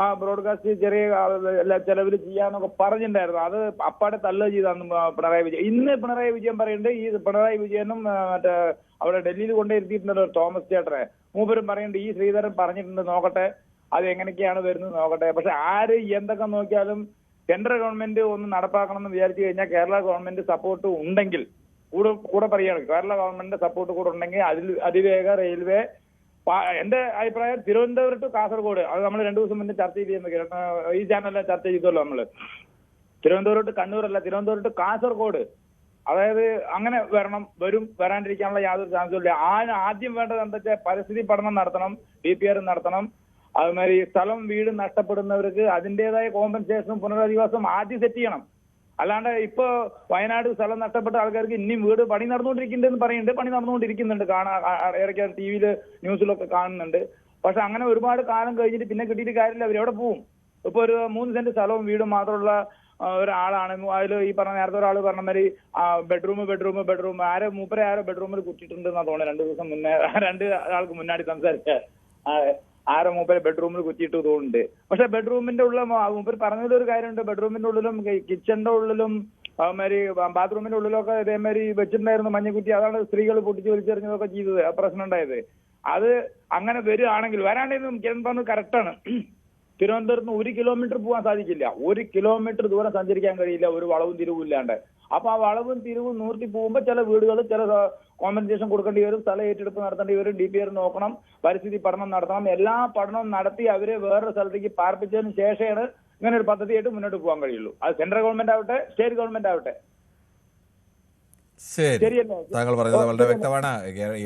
ആ ബ്രോഡ്കാസ്റ്റ് ചെറിയ ചെലവിൽ ചെയ്യാന്നൊക്കെ പറഞ്ഞിട്ടുണ്ടായിരുന്നു. അത് അപ്പാടെ തള്ളുക ചെയ്താന്ന് പിണറായി വിജയൻ. ഇന്ന് പിണറായി വിജയൻ പറയുന്നുണ്ട്, ഈ പിണറായി വിജയനും മറ്റേ അവിടെ ഡൽഹിയിൽ കൊണ്ടുവരുത്തിയിട്ടുണ്ടല്ലോ തോമസ് ചേട്ടനെ, മൂപ്പരും പറയുന്നുണ്ട് ഈ ശ്രീധരൻ പറഞ്ഞിട്ടുണ്ട്, നോക്കട്ടെ അത് എങ്ങനെയൊക്കെയാണ് വരുന്നത് നോക്കട്ടെ. പക്ഷെ ആര് എന്തൊക്കെ നോക്കിയാലും സെൻട്രൽ ഗവൺമെന്റ് ഒന്ന് നടപ്പാക്കണം എന്ന് വിചാരിച്ചു കഴിഞ്ഞാൽ കേരള ഗവൺമെന്റ് സപ്പോർട്ട് ഉണ്ടെങ്കിൽ കൂടെ പറയുകയാണ്, കേരള ഗവൺമെന്റിന്റെ സപ്പോർട്ട് കൂടെ ഉണ്ടെങ്കിൽ അതിവേഗ റെയിൽവേ, എന്റെ അഭിപ്രായം തിരുവനന്തപുരം ടു കാസർഗോഡ്, അത് നമ്മൾ 2 ദിവസം മുന്നേ ചർച്ച ചെയ്തിരുന്നു, ഈ ചാനലിലെ ചർച്ച ചെയ്തല്ലോ നമ്മള്. തിരുവനന്തപുരം ടു കണ്ണൂരല്ല, തിരുവനന്തപുരം ടു കാസർഗോഡ്, അതായത് അങ്ങനെ വരും, വരാണ്ടിരിക്കാനുള്ള യാതൊരു ചാൻസും ഇല്ല. ആദ്യം വേണ്ടത് എന്താ വെച്ചാൽ പരിസ്ഥിതി പഠനം നടത്തണം, DPR നടത്തണം. അതുമാതിരി സ്ഥലം വീട് നഷ്ടപ്പെടുന്നവർക്ക് അതിൻ്റെതായ കോമ്പൻസേഷനും പുനരധിവാസവും ആദ്യം സെറ്റ് ചെയ്യണം. അല്ലാണ്ട് ഇപ്പൊ വയനാട് സ്ഥലം നഷ്ടപ്പെട്ട ആൾക്കാർക്ക് ഇനിയും വീട് പണി നടന്നുകൊണ്ടിരിക്കുന്നുണ്ടെന്ന് പറയുന്നുണ്ട്, പണി നടന്നുകൊണ്ടിരിക്കുന്നുണ്ട്, ഇടയ്ക്ക് TV ന്യൂസിലൊക്കെ കാണുന്നുണ്ട്. പക്ഷെ അങ്ങനെ ഒരുപാട് കാലം കഴിഞ്ഞിട്ട് പിന്നെ കിട്ടിയിട്ട് കാര്യമില്ല, അവരെവിടെ പോവും? ഇപ്പൊ ഒരു 3 സെന്റ് സ്ഥലവും വീടും മാത്രമുള്ള ഒരാളാണ്. അതിൽ ഈ പറഞ്ഞ നേരത്തെ ഒരാൾ പറഞ്ഞ മാതിരി ബെഡ്റൂം മൂപ്പരെ ആരോ ബെഡ്റൂമിൽ കുറ്റിട്ടുണ്ടെന്നാ തോന്നുന്നത്. 2 ദിവസം മുന്നേ 2 ആൾക്ക് മുന്നാടി സംസാരിച്ച ആരോ മൂപ്പരെ ബെഡ്റൂമിൽ കുറ്റിയിട്ട് തോന്നുന്നുണ്ട്. പക്ഷെ ബെഡ്റൂമിന്റെ ഉള്ളിൽ മൂപ്പർ പറഞ്ഞതിലൊരു കാര്യമുണ്ട്, ബെഡ്റൂമിന്റെ ഉള്ളിലും കിച്ചന്റെ ഉള്ളിലും അതുമാതിരി ബാത്റൂമിന്റെ ഉള്ളിലൊക്കെ ഇതേമാതിരി വെച്ചിട്ടുണ്ടായിരുന്നു മഞ്ഞക്കുറ്റി. അതാണ് സ്ത്രീകൾ പൊട്ടിച്ച് വലിച്ചെറിഞ്ഞതൊക്കെ ചെയ്തത്, ആ പ്രശ്നം ഉണ്ടായത്. അത് അങ്ങനെ വരികയാണെങ്കിൽ, വരാണ്ടെങ്കിലും കിരൺ പറഞ്ഞത് കറക്റ്റാണ്. തിരുവനന്തപുരത്ത് നിന്ന് 1 കിലോമീറ്റർ പോകാൻ സാധിക്കില്ല, 1 കിലോമീറ്റർ ദൂരം സഞ്ചരിക്കാൻ കഴിയില്ല ഒരു വളവും തിരിവും ഇല്ലാണ്ട്. അപ്പൊ ആ വളവും തിരിവും നൂർത്തി പോകുമ്പോൾ ചില വീടുകൾ ചില കോമ്പൻസേഷൻ കൊടുക്കേണ്ടി വരും, സ്ഥലം ഏറ്റെടുപ്പ് നടത്തേണ്ടി വരും, DPR നോക്കണം, പരിസ്ഥിതി പഠനം നടത്തണം. എല്ലാ പഠനവും നടത്തി അവരെ വേറൊരു സ്ഥലത്തേക്ക് പാർപ്പിച്ചതിന് ശേഷമാണ് ഇങ്ങനെ ഒരു പദ്ധതിയായിട്ട് മുന്നോട്ട് പോകാൻ കഴിയുള്ളൂ. അത് സെൻട്രൽ ഗവൺമെന്റ് ആവട്ടെ, സ്റ്റേറ്റ് ഗവൺമെന്റ് ആവട്ടെ. ശരി, താങ്കൾ പറയുന്നത് വളരെ വ്യക്തമാണ്.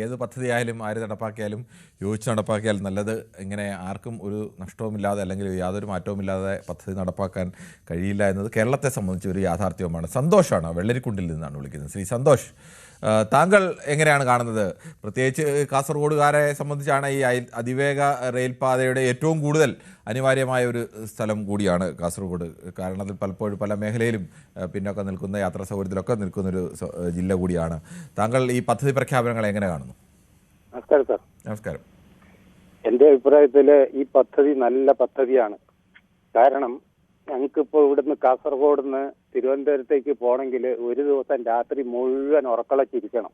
ഏത് പദ്ധതി ആയാലും ആര് നടപ്പാക്കിയാലും യോജിച്ച് നടപ്പാക്കിയാലും നല്ലത്. ഇങ്ങനെ ആർക്കും ഒരു നഷ്ടവുമില്ലാതെ അല്ലെങ്കിൽ യാതൊരു മാറ്റവുമില്ലാതെ പദ്ധതി നടപ്പാക്കാൻ കഴിയില്ല എന്നത് കേരളത്തെ സംബന്ധിച്ച് ഒരു യാഥാർത്ഥ്യവുമാണ്. സന്തോഷമാണ്, വെള്ളരിക്കുണ്ടിൽ നിന്നാണ് വിളിക്കുന്നത്. ശ്രീ സന്തോഷ്, താങ്കൾ എങ്ങനെയാണ് കാണുന്നത്? പ്രത്യേകിച്ച് കാസർഗോഡുകാരെ സംബന്ധിച്ചാണ് ഈ അതിവേഗ റെയിൽപാതയുടെ ഏറ്റവും കൂടുതൽ അനിവാര്യമായ ഒരു സ്ഥലം കൂടിയാണ് കാസർഗോഡ്. കാരണം അതിൽ പലപ്പോഴും പല മേഖലയിലും പിന്നൊക്കെ നിൽക്കുന്ന, യാത്രാ സൗകര്യത്തിലൊക്കെ നിൽക്കുന്നൊരു ജില്ല കൂടിയാണ്. താങ്കൾ ഈ പദ്ധതി പ്രഖ്യാപനങ്ങൾ എങ്ങനെ കാണുന്നു? നമസ്കാരം സാർ. നമസ്കാരം. എന്റെ അഭിപ്രായത്തില് ഈ പദ്ധതി നല്ല പദ്ധതിയാണ്. കാരണം ഞങ്ങൾക്കിപ്പോ ഇവിടുന്ന് കാസർഗോഡ് നിന്ന് തിരുവനന്തപുരത്തേക്ക് പോകണമെങ്കിൽ ഒരു ദിവസം രാത്രി മുഴുവൻ ഉറക്കളച്ചിരിക്കണം.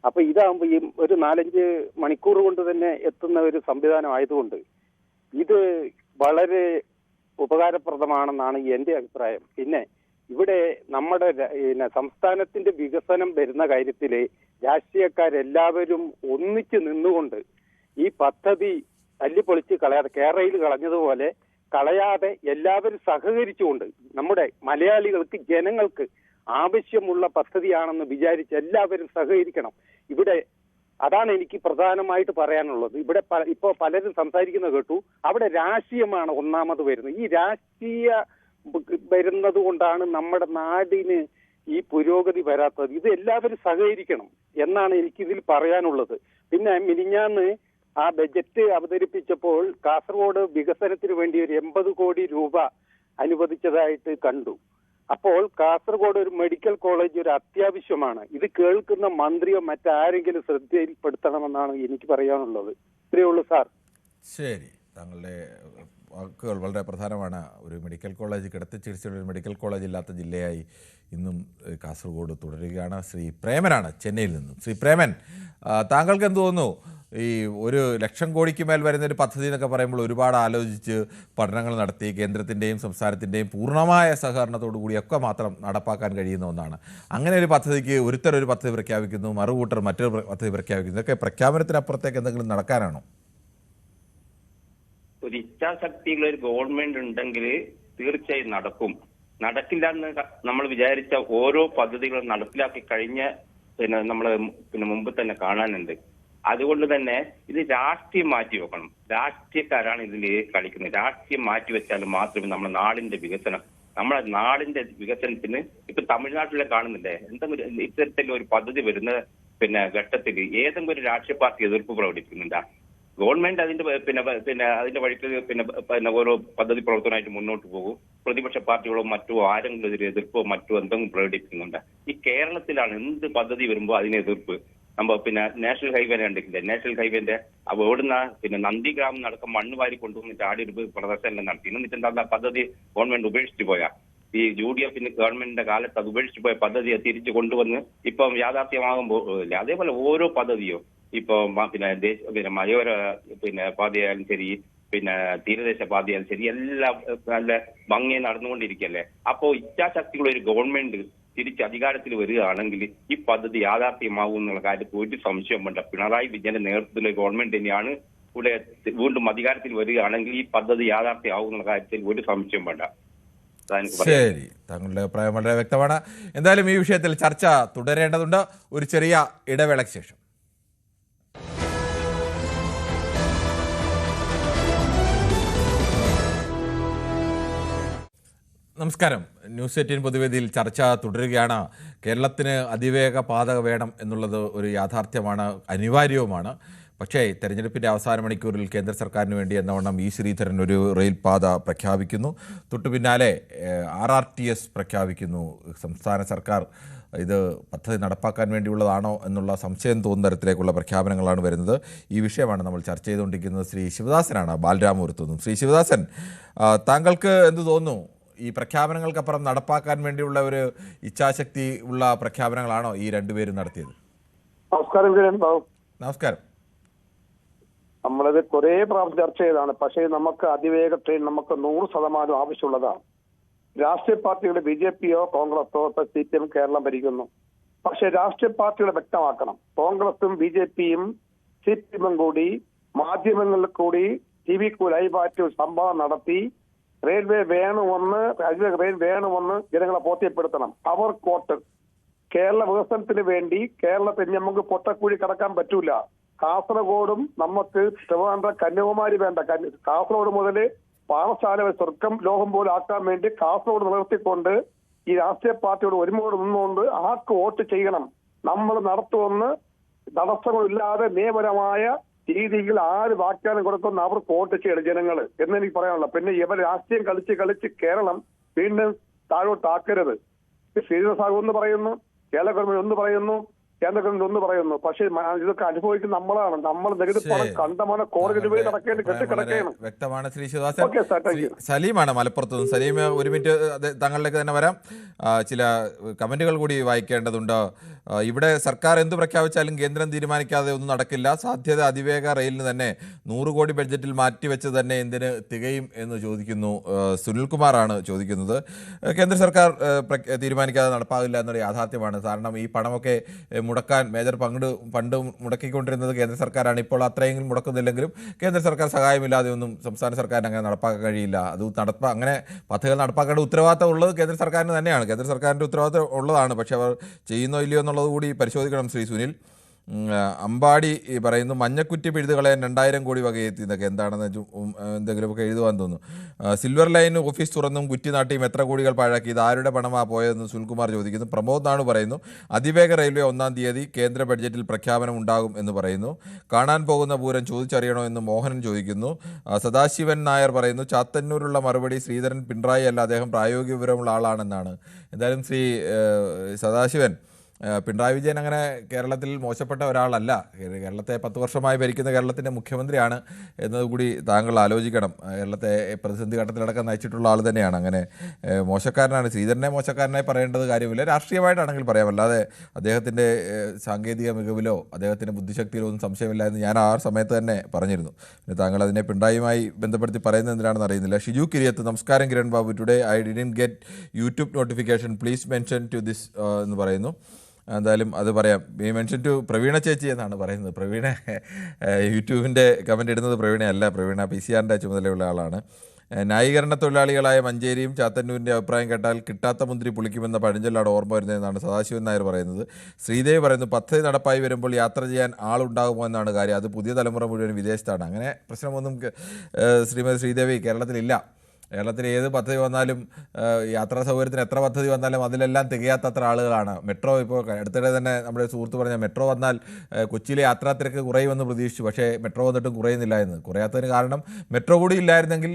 അപ്പൊ ഇതാകുമ്പോൾ ഈ ഒരു 4-5 മണിക്കൂർ കൊണ്ട് തന്നെ എത്തുന്ന ഒരു സംവിധാനം ആയതുകൊണ്ട് ഇത് വളരെ ഉപകാരപ്രദമാണെന്നാണ് എന്റെ അഭിപ്രായം. പിന്നെ ഇവിടെ നമ്മുടെ സംസ്ഥാനത്തിന്റെ വികസനം വരുന്ന കാര്യത്തില് രാഷ്ട്രീയക്കാരെല്ലാവരും ഒന്നിച്ചു നിന്നുകൊണ്ട് ഈ പദ്ധതി തല്ലിപ്പൊളിച്ച് കളയാതെ, കേരളയിൽ കളഞ്ഞതുപോലെ കളയാതെ എല്ലാവരും സഹകരിച്ചുകൊണ്ട് നമ്മുടെ മലയാളികൾക്ക്, ജനങ്ങൾക്ക് ആവശ്യമുള്ള പദ്ധതിയാണെന്ന് വിചാരിച്ച് എല്ലാവരും സഹകരിക്കണം. ഇവിടെ അതാണ് എനിക്ക് പ്രധാനമായിട്ട് പറയാനുള്ളത്. ഇവിടെ ഇപ്പോ പലരും സംസാരിക്കുന്നത് കേട്ടു, അവിടെ രാഷ്ട്രീയമാണ് ഒന്നാമത് വരുന്നത്. ഈ രാഷ്ട്രീയ വരുന്നത് കൊണ്ടാണ് നമ്മുടെ നാടിന് ഈ പുരോഗതി വരാത്തത്. ഇത് എല്ലാവരും സഹകരിക്കണം എന്നാണ് എനിക്കിതിൽ പറയാനുള്ളത്. പിന്നെ മിനിഞ്ഞാന്ന് ആ ബജറ്റ് അവതരിപ്പിച്ചപ്പോൾ കാസർഗോഡ് വികസനത്തിന് വേണ്ടി ഒരു 80 കോടി രൂപ അനുവദിച്ചതായിട്ട് കണ്ടു. അപ്പോൾ കാസർഗോഡ് ഒരു മെഡിക്കൽ കോളേജ് ഒരു അത്യാവശ്യമാണ്. ഇത് കേൾക്കുന്ന മന്ത്രിയോ മറ്റാരെങ്കിലും ശ്രദ്ധയിൽപ്പെടുത്തണമെന്നാണ് എനിക്ക് പറയാനുള്ളത്. ഇത്രയേ ഉള്ളൂ സാർ. ശരി, താങ്കളുടെ വാക്കുകൾ വളരെ പ്രധാനമാണ്. ഒരു മെഡിക്കൽ കോളേജ്, കിടത്തി ചികിത്സയുള്ള ഒരു മെഡിക്കൽ കോളേജ് ഇല്ലാത്ത ജില്ലയായി ഇന്നും കാസർഗോഡ് തുടരുകയാണ്. ശ്രീ പ്രേമനാണ് ചെന്നൈയിൽ നിന്നും. ശ്രീ പ്രേമൻ, താങ്കൾക്ക് എന്ത് തോന്നുന്നു? ഈ 1,00,000 കോടിക്ക് മേൽ വരുന്നൊരു പദ്ധതി എന്നൊക്കെ പറയുമ്പോൾ ഒരുപാട് ആലോചിച്ച് പഠനങ്ങൾ നടത്തി കേന്ദ്രത്തിൻ്റെയും സംസ്ഥാനത്തിൻ്റെയും പൂർണ്ണമായ സഹകരണത്തോടു കൂടിയൊക്കെ മാത്രം നടപ്പാക്കാൻ കഴിയുന്ന ഒന്നാണ്. അങ്ങനെ ഒരു പദ്ധതിക്ക് ഒരുത്തരൊരു പദ്ധതി പ്രഖ്യാപിക്കുന്നു, മറുകൂട്ടർ മറ്റൊരു പദ്ധതി പ്രഖ്യാപിക്കുന്നു. ഇതൊക്കെ പ്രഖ്യാപനത്തിനപ്പുറത്തേക്ക് എന്തെങ്കിലും നടക്കാനാണോ? ഒരു ഇച്ഛാശക്തിയുള്ള ഒരു ഗവൺമെന്റ് ഉണ്ടെങ്കിൽ തീർച്ചയായും നടക്കും. നടക്കില്ല എന്ന് നമ്മൾ വിചാരിച്ച ഓരോ പദ്ധതികളും നടപ്പിലാക്കി കഴിഞ്ഞ മുമ്പ് തന്നെ കാണാനുണ്ട്. അതുകൊണ്ട് തന്നെ ഇത് രാഷ്ട്രീയം മാറ്റി വെക്കണം. രാഷ്ട്രീയക്കാരാണ് ഇതിൽ കളിക്കുന്നത്. രാഷ്ട്രീയം മാറ്റി വെച്ചാൽ മാത്രമേ നമ്മുടെ നാടിന്റെ വികസനം, നമ്മുടെ നാടിന്റെ വികസനത്തിന് ഇപ്പൊ തമിഴ്നാട്ടിലെ കാണുന്നില്ലേ, എന്തെങ്കിലും ഇത്തരത്തിലുള്ള ഒരു പദ്ധതി വരുന്ന ഘട്ടത്തിൽ ഏതെങ്കിലും ഒരു രാഷ്ട്രീയ പാർട്ടി എതിർപ്പ് പ്രകടിപ്പിക്കുന്നുണ്ടാ? ഗവൺമെന്റ് അതിന്റെ അതിന്റെ വഴിക്ക് ഓരോ പദ്ധതി പ്രവർത്തനമായിട്ട് മുന്നോട്ട് പോകും. പ്രതിപക്ഷ പാർട്ടികളോ മറ്റോ ആരെങ്കിലും ഇതിന് എതിർപ്പോ മറ്റോ എന്തെങ്കിലും പ്രകടിപ്പിക്കുന്നുണ്ട്? ഈ കേരളത്തിലാണ് എന്ത് പദ്ധതി വരുമ്പോൾ അതിന് എതിർപ്പ്. നമ്മൾ നാഷണൽ ഹൈവേ കണ്ടിട്ടില്ലേ? നാഷണൽ ഹൈവേന്റെ ഓടുന്ന നന്ദിഗ്രാമം നടക്കം മണ്ണ് വാരി കൊണ്ടുവന്നിട്ട് ആടിയൊരു പ്രദർശനം നടത്തി. എന്നിട്ട് എന്താ പദ്ധതി ഗവൺമെന്റ് ഉപേക്ഷിച്ചു പോയാ? ഈ UDF ഗവൺമെന്റിന്റെ കാലത്ത് അത് ഉപേക്ഷിച്ചു പോയ പദ്ധതിയെ തിരിച്ചു കൊണ്ടുവന്ന് ഇപ്പം യാഥാർത്ഥ്യമാകുമ്പോൾ അതേപോലെ ഓരോ പദ്ധതിയോ ഇപ്പൊ മലയോര പാതയായാലും ശരി, തീരദേശ പാതയായാലും ശരി, എല്ലാം നല്ല ഭംഗിയെ നടന്നുകൊണ്ടിരിക്കല്ലേ. അപ്പോ ഇച്ഛാശക്തിയുള്ള ഒരു ഗവൺമെന്റ് തിരിച്ച് അധികാരത്തിൽ വരികയാണെങ്കിൽ ഈ പദ്ധതി യാഥാർത്ഥ്യമാകും എന്നുള്ള കാര്യത്തിൽ ഒരു സംശയം വേണ്ട. പിണറായി വിജയന്റെ നേതൃത്വത്തിലുള്ള ഗവൺമെന്റ് തന്നെയാണ് ഇവിടെ വീണ്ടും അധികാരത്തിൽ വരികയാണെങ്കിൽ ഈ പദ്ധതി യാഥാർത്ഥ്യമാകും എന്നുള്ള കാര്യത്തിൽ ഒരു സംശയം വേണ്ട. ശരി, താങ്കളുടെ അഭിപ്രായം വളരെ വ്യക്തമാണ്. എന്തായാലും ഈ വിഷയത്തിൽ ചർച്ച തുടരേണ്ടതുണ്ട്. ഒരു ചെറിയ ഇടവേളയ്ക്ക് ശേഷം. നമസ്കാരം. ന്യൂസ് 18 പൊതുവേദിയിൽ ചർച്ച തുടരുകയാണ്. കേരളത്തിന് അതിവേഗ പാത വേണം എന്നുള്ളത് ഒരു യാഥാർത്ഥ്യമാണ്, അനിവാര്യവുമാണ്. പക്ഷേ തെരഞ്ഞെടുപ്പിൻ്റെ അവസാന മണിക്കൂറിൽ കേന്ദ്ര സർക്കാരിന് വേണ്ടി എന്നവണ്ണം ശ്രീധരൻ ഒരു റെയിൽ പാത പ്രഖ്യാപിക്കുന്നു. തൊട്ടു പിന്നാലെ RRTS പ്രഖ്യാപിക്കുന്നു. സംസ്ഥാന സർക്കാർ ഇത് പദ്ധതി നടപ്പാക്കാൻ വേണ്ടിയുള്ളതാണോ എന്നുള്ള സംശയം തോന്നുന്ന തരത്തിലേക്കുള്ള പ്രഖ്യാപനങ്ങളാണ് വരുന്നത്. ഈ വിഷയമാണ് നമ്മൾ ചർച്ച ചെയ്തുകൊണ്ടിരിക്കുന്നത്. ശ്രീ ശിവദാസനാണ് ബാലരാമപുരത്തുനിന്നും. ശ്രീ ശിവദാസൻ, താങ്കൾക്ക് എന്ത് തോന്നുന്നു? ഈ പ്രഖ്യാപനങ്ങൾക്കപ്പുറം നടപ്പാക്കാൻ വേണ്ടിയുള്ള ഒരു ഇച്ഛാശക്തി ഉള്ള പ്രഖ്യാപനങ്ങളാണോ ഈ രണ്ടുപേരും നടത്തിയത്? നമസ്കാരം. നമ്മളത് കുറെ പ്രാവശ്യം ചർച്ച ചെയ്തതാണ്. പക്ഷേ നമുക്ക് അതിവേഗ ട്രെയിൻ നമുക്ക് 100% ആവശ്യമുള്ളതാണ്. രാഷ്ട്രീയ പാർട്ടികളുടെ BJPയോ കോൺഗ്രസോ CPM കേരളം ഭരിക്കുന്നു. പക്ഷെ രാഷ്ട്രീയ പാർട്ടികളെ വ്യക്തമാക്കണം. കോൺഗ്രസും BJPയും CPM കൂടി മാധ്യമങ്ങളിൽ കൂടി TV ലൈവായിട്ട് സംഭവം നടത്തി റെയിൽവേ വേണമെന്ന് ജനങ്ങളെ ബോധ്യപ്പെടുത്തണം. അവർ കോട്ട് കേരള വികസനത്തിന് വേണ്ടി കേരളത്തിൽ നമുക്ക് പൊട്ടക്കുഴി കടക്കാൻ പറ്റൂല. കാസർഗോഡും നമുക്ക് ട്രിവാൻഡ്രം കന്യാകുമാരി വേണ്ട. കാസർഗോഡ് മുതൽ പാഠശാല സ്വർഗം ലോകം പോലെ ആക്കാൻ വേണ്ടി കാസർഗോഡ് നിലനിർത്തിക്കൊണ്ട് ഈ രാഷ്ട്രീയ പാർട്ടിയോട് ഒരുമോട് നിന്നുകൊണ്ട് ആർക്ക് വോട്ട് ചെയ്യണം. നമ്മൾ നടത്തുമെന്ന് തടസ്സങ്ങളില്ലാതെ നിയമപരമായ രീതിയിൽ ആര് വാഗ്ദാനം കൊടുക്കുന്ന അവർക്ക് വോട്ട് ചെയ്യണം ജനങ്ങൾ എന്നെനിക്ക് പറയാനുള്ള. പിന്നെ ഇവർ രാഷ്ട്രീയം കളിച്ച് കേരളം വീണ്ടും താഴോട്ടാക്കരുത്. ശ്രീധരൻ സാഹു ഒന്ന് പറയുന്നു, കേരള ഗവൺമെന്റ് ഒന്ന് പറയുന്നു, കേന്ദ്ര ഗവൺമെന്റ് ഒന്ന് പറയുന്നു. പക്ഷേ ഇതൊക്കെ അനുഭവിക്കുന്ന നമ്മളാണ്. നമ്മൾ നികുതി പണം കണ്ടമാന കോടതി വഴി നടക്കേണ്ടി കെട്ടിക്കിടക്കുകയാണ്. വ്യക്തമാണ്. ശ്രീ ശിവദാസൻ. സലീമാണ് മലപ്പുറത്ത് നിന്ന്. സലീം, ഒരു മിനിറ്റ് താങ്കളിലേക്ക് തന്നെ വരാം. ചില കമന്റുകൾ കൂടി വായിക്കേണ്ടതുണ്ട്. ഇവിടെ സർക്കാർ എന്ത് പ്രഖ്യാപിച്ചാലും കേന്ദ്രം തീരുമാനിക്കാതെ ഒന്നും നടക്കില്ല. സാധ്യത അതിവേഗ റെയിലിന് തന്നെ 100 കോടി ബഡ്ജറ്റിൽ മാറ്റിവെച്ച് തന്നെ എന്തിന് തികയും എന്ന് ചോദിക്കുന്നു. സുനിൽകുമാറാണ് ചോദിക്കുന്നത്. കേന്ദ്ര സർക്കാർ തീരുമാനിക്കാതെ നടപ്പാകില്ല എന്നൊരു യാഥാർത്ഥ്യമാണ്. കാരണം ഈ പണമൊക്കെ മുടക്കാൻ മേജർ ഫണ്ട് മുടക്കിക്കൊണ്ടിരുന്നത് കേന്ദ്ര സർക്കാരാണ്. ഇപ്പോൾ അത്രയെങ്കിലും മുടക്കുന്നില്ലെങ്കിലും കേന്ദ്ര സർക്കാർ സഹായമില്ലാതെ ഒന്നും സംസ്ഥാന സർക്കാരിന് അങ്ങനെ നടപ്പാക്കാൻ കഴിയില്ല. അത് അങ്ങനെ പദ്ധതികൾ നടപ്പാക്കേണ്ട ഉത്തരവാദിത്തം ഉള്ളത് കേന്ദ്ര സർക്കാരിന് തന്നെയാണ്. കേന്ദ്ര സർക്കാരിൻ്റെ ഉത്തരവാദിത്തം ഉള്ളതാണ്. പക്ഷേ അവർ ചെയ്യുന്നോ ഇല്ലയോ എന്നുള്ളത് കൂടി പരിശോധിക്കണം. ശ്രീ സുനിൽ അമ്പാടി പറയുന്നു, മഞ്ഞക്കുറ്റി പിഴുത് കളയാൻ 2000 കോടി വകയെത്തി എന്നൊക്കെ. എന്താണെന്ന് എന്തെങ്കിലുമൊക്കെ എഴുതുവാൻ തോന്നുന്നു. സിൽവർ ലൈൻ ഓഫീസ് തുറന്നും കുറ്റി നാട്ടിയും എത്ര കോടികൾ പാഴാക്കി, ഇത് ആരുടെ പണമാ പോയതെന്ന് സുനിൽകുമാർ ചോദിക്കുന്നു. പ്രമോദ് നാണ് പറയുന്നു, അതിവേഗ റെയിൽവേ 1-ാം തീയതി കേന്ദ്ര ബഡ്ജറ്റിൽ പ്രഖ്യാപനം ഉണ്ടാകും എന്ന് പറയുന്നു. കാണാൻ പോകുന്ന പൂരം ചോദിച്ചറിയണോ എന്ന് മോഹനൻ ചോദിക്കുന്നു. സദാശിവൻ നായർ പറയുന്നു, ചാത്തന്നൂരുള്ള മറുപടി ശ്രീധരൻ പിണറായി അല്ല, അദ്ദേഹം പ്രായോഗിക വിവരമുള്ള ആളാണെന്നാണ്. എന്തായാലും ശ്രീ സദാശിവൻ, പിണറായി വിജയൻ അങ്ങനെ കേരളത്തിൽ മോശപ്പെട്ട ഒരാളല്ല. കേരളത്തെ 10 വർഷമായി ഭരിക്കുന്ന കേരളത്തിൻ്റെ മുഖ്യമന്ത്രിയാണ് എന്നതുകൂടി താങ്കൾ ആലോചിക്കണം. കേരളത്തെ പ്രതിസന്ധി ഘട്ടത്തിലടക്കം നയിച്ചിട്ടുള്ള ആൾ തന്നെയാണ്. അങ്ങനെ മോശക്കാരനാണ് ശ്രീധരനെ മോശക്കാരനായി പറയേണ്ടത് കാര്യമില്ല. രാഷ്ട്രീയമായിട്ടാണെങ്കിൽ പറയാം. അല്ലാതെ അദ്ദേഹത്തിൻ്റെ സാങ്കേതിക മികവിലോ അദ്ദേഹത്തിൻ്റെ ബുദ്ധിശക്തിയിലോ ഒന്നും സംശയമില്ല എന്ന് ഞാൻ ആ സമയത്ത് തന്നെ പറഞ്ഞിരുന്നു. പിന്നെ താങ്കൾ അതിനെ പിണറായിയുമായി ബന്ധപ്പെടുത്തി പറയുന്നത് എന്തിനാണെന്ന് അറിയുന്നില്ല. ഷിജു കിരിയത്ത്, നമസ്കാരം Kiran Babu. Today I didn't get YouTube notification, please mention to this എന്ന് പറയുന്നു. എന്തായാലും അത് പറയാം. ഈ മെൻഷൻ ടു പ്രവീണ ചേച്ചി എന്നാണ് പറയുന്നത്. പ്രവീണ യൂട്യൂബിൻ്റെ കമൻ്റ് ഇടുന്നത് പ്രവീണയല്ല. പ്രവീണ PCR ചുമതലയുള്ള ആളാണ്. ന്യായീകരണ തൊഴിലാളികളായ മഞ്ചേരിയും ചാത്തന്നൂരിൻ്റെ അഭിപ്രായം കേട്ടാൽ കിട്ടാത്ത മുന്തിരി പുളിക്കുമെന്ന പഴഞ്ചൊല്ലാണ് ഓർമ്മ വരുന്നതെന്നാണ് സദാശിവൻ നായർ പറയുന്നത്. ശ്രീദേവി പറയുന്നു, പദ്ധതി നടപ്പായി വരുമ്പോൾ യാത്ര ചെയ്യാൻ ആളുണ്ടാകുമോ എന്നാണ് കാര്യം. അത് പുതിയ തലമുറ മുഴുവൻ വിദേശത്താണ്. അങ്ങനെ പ്രശ്നമൊന്നും ശ്രീമതി ശ്രീദേവി കേരളത്തിലില്ല. കേരളത്തിൽ ഏത് പദ്ധതി വന്നാലും യാത്രാ സൗകര്യത്തിന് എത്ര പദ്ധതി വന്നാലും അതിലെല്ലാം തികയാത്തത്ര ആളുകളാണ്. മെട്രോ ഇപ്പോൾ അടുത്തിടെ തന്നെ നമ്മുടെ സുഹൃത്ത് പറഞ്ഞ മെട്രോ വന്നാൽ കൊച്ചിയിലെ യാത്രാ തിരക്ക് കുറയുമെന്ന് പ്രതീക്ഷിച്ചു. പക്ഷേ മെട്രോ വന്നിട്ടും കുറയുന്നില്ല എന്ന്. കുറയാത്തതിന് കാരണം മെട്രോ കൂടി ഇല്ലായിരുന്നെങ്കിൽ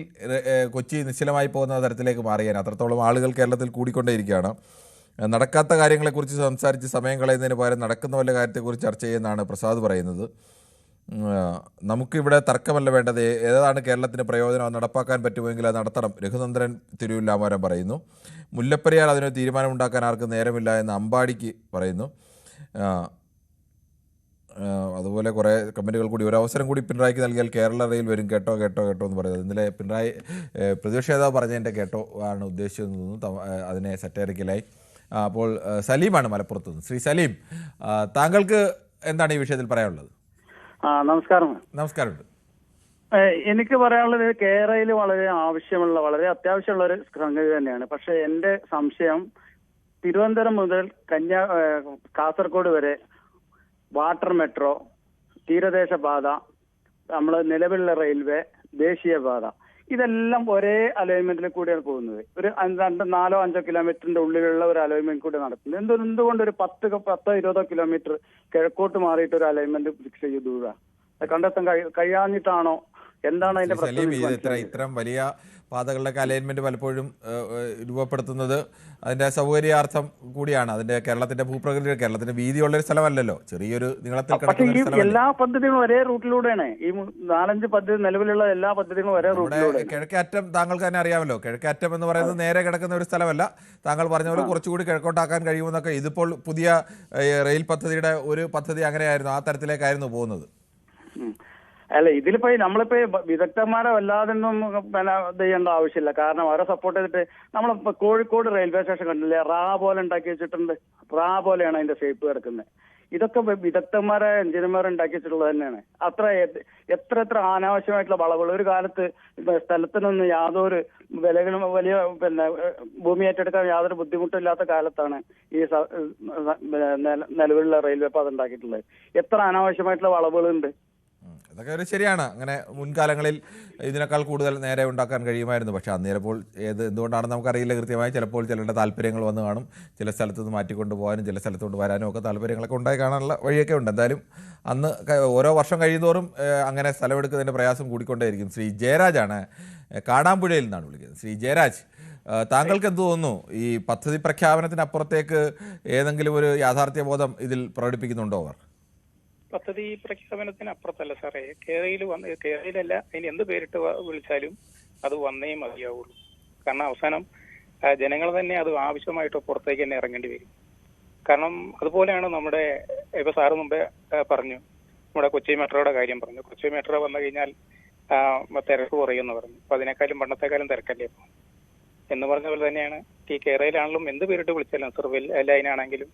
കൊച്ചി നിശ്ചലമായി പോകുന്ന തരത്തിലേക്ക് മാറിയാണ്. അത്രത്തോളം ആളുകൾ കേരളത്തിൽ കൂടിക്കൊണ്ടേയിരിക്കുകയാണ്. നടക്കാത്ത കാര്യങ്ങളെക്കുറിച്ച് സംസാരിച്ച് സമയം കളയുന്നതിന് പകരം നടക്കുന്ന വല്ല കാര്യത്തെക്കുറിച്ച് ചർച്ച ചെയ്യുന്നതാണ് പ്രസാദ് പറയുന്നത്. നമുക്കിവിടെ തർക്കമല്ല വേണ്ടത്, ഏതാണ് കേരളത്തിന് പ്രയോജനം, നടപ്പാക്കാൻ പറ്റുമെങ്കിൽ അത് നടത്തണം. രഘുനന്ദൻ തിരുവില്ലാമരം പറയുന്നു. മുല്ലപ്പെരിയാർ അതിനൊരു തീരുമാനമുണ്ടാക്കാൻ ആർക്കും നേരമില്ല എന്ന് അമ്പാടിക്ക് പറയുന്നു. അതുപോലെ കുറേ കമൻറ്റുകൾ കൂടി. ഒരു അവസരം കൂടി പിണറായിക്ക് നൽകിയാൽ കേരള റെയിൽ വരും, കേട്ടോ കേട്ടോ കേട്ടോ എന്ന് പറയുന്നത്. ഇന്നലെ പിണറായി പ്രതിപക്ഷ നേതാവ് പറഞ്ഞതിൻ്റെ കേട്ടോ ആണ് ഉദ്ദേശിച്ചതെന്ന് അതിനെ സറ്റയറിക്കലായി. അപ്പോൾ സലീമാണ് മലപ്പുറത്ത് നിന്ന്. ശ്രീ സലീം, താങ്കൾക്ക് എന്താണ് ഈ വിഷയത്തിൽ പറയാനുള്ളത്? നമസ്കാരം. നമസ്കാരമുണ്ട്. എനിക്ക് പറയാനുള്ളത് കേരളയിൽ വളരെ ആവശ്യമുള്ള, വളരെ അത്യാവശ്യമുള്ള ഒരു സംഗതി തന്നെയാണ്. പക്ഷെ എന്റെ സംശയം, തിരുവനന്തപുരം മുതൽ കാസർഗോഡ് വരെ വാട്ടർ മെട്രോ, തീരദേശ പാത, നമ്മൾ നിലവിലുള്ള റെയിൽവേ, ദേശീയപാത, ഇതെല്ലാം ഒരേ അലൈൻമെന്റിൽ കൂടിയാണ് പോകുന്നത്. ഒരു 4-5 കിലോമീറ്ററിന്റെ ഉള്ളിലുള്ള ഒരു അലൈൻമെന്റ് കൂടി നടത്തുന്നത്. എന്തുകൊണ്ട് ഒരു 10-20 കിലോമീറ്റർ കിഴക്കോട്ട് മാറിയിട്ട് ഒരു അലൈൻമെന്റ് ഫിക്സ് ചെയ്തുകൂടാ? കണ്ടെത്താൻ കഴിയാഞ്ഞിട്ടാണോ? എന്താണ് അതിന്റെ പ്രശ്നം? ഇത്തരം വലിയ പാതകളുടെ അലൈൻമെന്റ് പലപ്പോഴും രൂപപ്പെടുത്തുന്നത് അതിന്റെ സൗകര്യാർത്ഥം കൂടിയാണ്. അതിന്റെ കേരളത്തിന്റെ ഭൂപ്രകൃതി, കേരളത്തിന്റെ വീതിയുള്ളൊരു സ്ഥലമല്ലല്ലോ, ചെറിയൊരു നീളത്തിൽ കിടക്കുന്ന. എല്ലാ പദ്ധതികളും ഒരേ റൂട്ടിലൂടെയാണ്. ഈ 4-5 പദ്ധതി നിലവിലുള്ള എല്ലാ പദ്ധതികളും ഒരേ റൂട്ടിലൂടെ. കിഴക്കേറ്റം താങ്കൾക്ക് തന്നെ അറിയാമല്ലോ. കിഴക്കേറ്റം എന്ന് പറയുന്നത് നേരെ കിടക്കുന്ന ഒരു സ്ഥലമല്ല. താങ്കൾ പറഞ്ഞ പോലെ കുറച്ചുകൂടി കിഴക്കോട്ടാക്കാൻ കഴിയുമെന്നൊക്കെ. ഇതിപ്പോൾ പുതിയ റെയിൽ പദ്ധതിയുടെ ഒരു പദ്ധതി അങ്ങനെയായിരുന്നു, ആ തരത്തിലേക്കായിരുന്നു പോകുന്നത്. അല്ല, ഇതിലിപ്പോ നമ്മളിപ്പോ വിദഗ്ധന്മാരെ വല്ലാതൊന്നും ഇത് ചെയ്യേണ്ട ആവശ്യമില്ല. കാരണം അവരെ സപ്പോർട്ട് ചെയ്തിട്ട് നമ്മളിപ്പോ കോഴിക്കോട് റെയിൽവേ സ്റ്റേഷൻ കണ്ടില്ലേ, റാ പോലെ ഉണ്ടാക്കി വെച്ചിട്ടുണ്ട്. റാ പോലെയാണ് അതിന്റെ ഷേപ്പ് കിടക്കുന്നത്. ഇതൊക്കെ വിദഗ്ധന്മാരെ എഞ്ചിനീയർമാരെ ഉണ്ടാക്കി വെച്ചിട്ടുള്ളത് തന്നെയാണ്. എത്ര അനാവശ്യമായിട്ടുള്ള വളവുകൾ. ഒരു കാലത്ത് സ്ഥലത്തിനൊന്നും യാതൊരു വിലകളും വലിയ ഭൂമി ഏറ്റെടുക്കാൻ യാതൊരു ബുദ്ധിമുട്ടില്ലാത്ത കാലത്താണ് ഈ നിലവിലുള്ള റെയിൽവേ പാത ഉണ്ടാക്കിയിട്ടുള്ളത്. എത്ര അനാവശ്യമായിട്ടുള്ള വളവുകളുണ്ട്. അതൊക്കെ ഒരു ശരിയാണ്. അങ്ങനെ മുൻകാലങ്ങളിൽ ഇതിനേക്കാൾ കൂടുതൽ നേരെ ഉണ്ടാക്കാൻ കഴിയുമായിരുന്നു. പക്ഷേ അന്നേരപ്പോൾ എന്തുകൊണ്ടാണെന്ന് നമുക്കറിയില്ല കൃത്യമായി. ചിലപ്പോൾ ചിലരുടെ താല്പര്യങ്ങൾ വന്ന് കാണും. ചില സ്ഥലത്ത് നിന്ന് മാറ്റിക്കൊണ്ട് പോകാനും ചില സ്ഥലത്തോട്ട് വരാനും ഒക്കെ താല്പര്യങ്ങളൊക്കെ ഉണ്ടായി കാണാനുള്ള വഴിയൊക്കെ ഉണ്ട്. എന്തായാലും അന്ന് ഓരോ വർഷം കഴിയുന്തോറും അങ്ങനെ സ്ഥലമെടുക്കുന്നതിൻ്റെ പ്രയാസം കൂടിക്കൊണ്ടേയിരിക്കും. ശ്രീ ജയരാജാണ് കാടാമ്പുഴയിൽ നിന്നാണ് വിളിക്കുന്നത്. ശ്രീ ജയരാജ്, താങ്കൾക്ക് എന്ത് തോന്നുന്നു? ഈ പദ്ധതി പ്രഖ്യാപനത്തിനപ്പുറത്തേക്ക് ഏതെങ്കിലും ഒരു യാഥാർത്ഥ്യബോധം ഇതിൽ പ്രകടിപ്പിക്കുന്നുണ്ടോ അവർ? പദ്ധതി പ്രഖ്യാപനത്തിന് അപ്പുറത്തല്ല സാറേ. കേരളയിലല്ല, അതിന് എന്ത് പേരിട്ട് വിളിച്ചാലും അത് വന്നേ മതിയാവുള്ളൂ. കാരണം അവസാനം ജനങ്ങൾ തന്നെ അത് ആവശ്യമായിട്ട് പുറത്തേക്ക് തന്നെ ഇറങ്ങേണ്ടി വരും. കാരണം അതുപോലെയാണ് നമ്മുടെ ഇപ്പൊ സാറ് മുമ്പേ പറഞ്ഞു, നമ്മുടെ കൊച്ചി മെട്രോയുടെ കാര്യം പറഞ്ഞു. കൊച്ചി മെട്രോ വന്നു കഴിഞ്ഞാൽ തിരക്ക് കുറയുമെന്ന് പറഞ്ഞു. അപ്പൊ അതിനേക്കാളും പണ്ടത്തെക്കാളും തിരക്കല്ലേ ഇപ്പൊ എന്ന് പറഞ്ഞ പോലെ തന്നെയാണ് ഈ കേരളയിലാണെങ്കിലും എന്ത് പേരിട്ട് വിളിച്ചാലും സർവീൽ ലൈനാണെങ്കിലും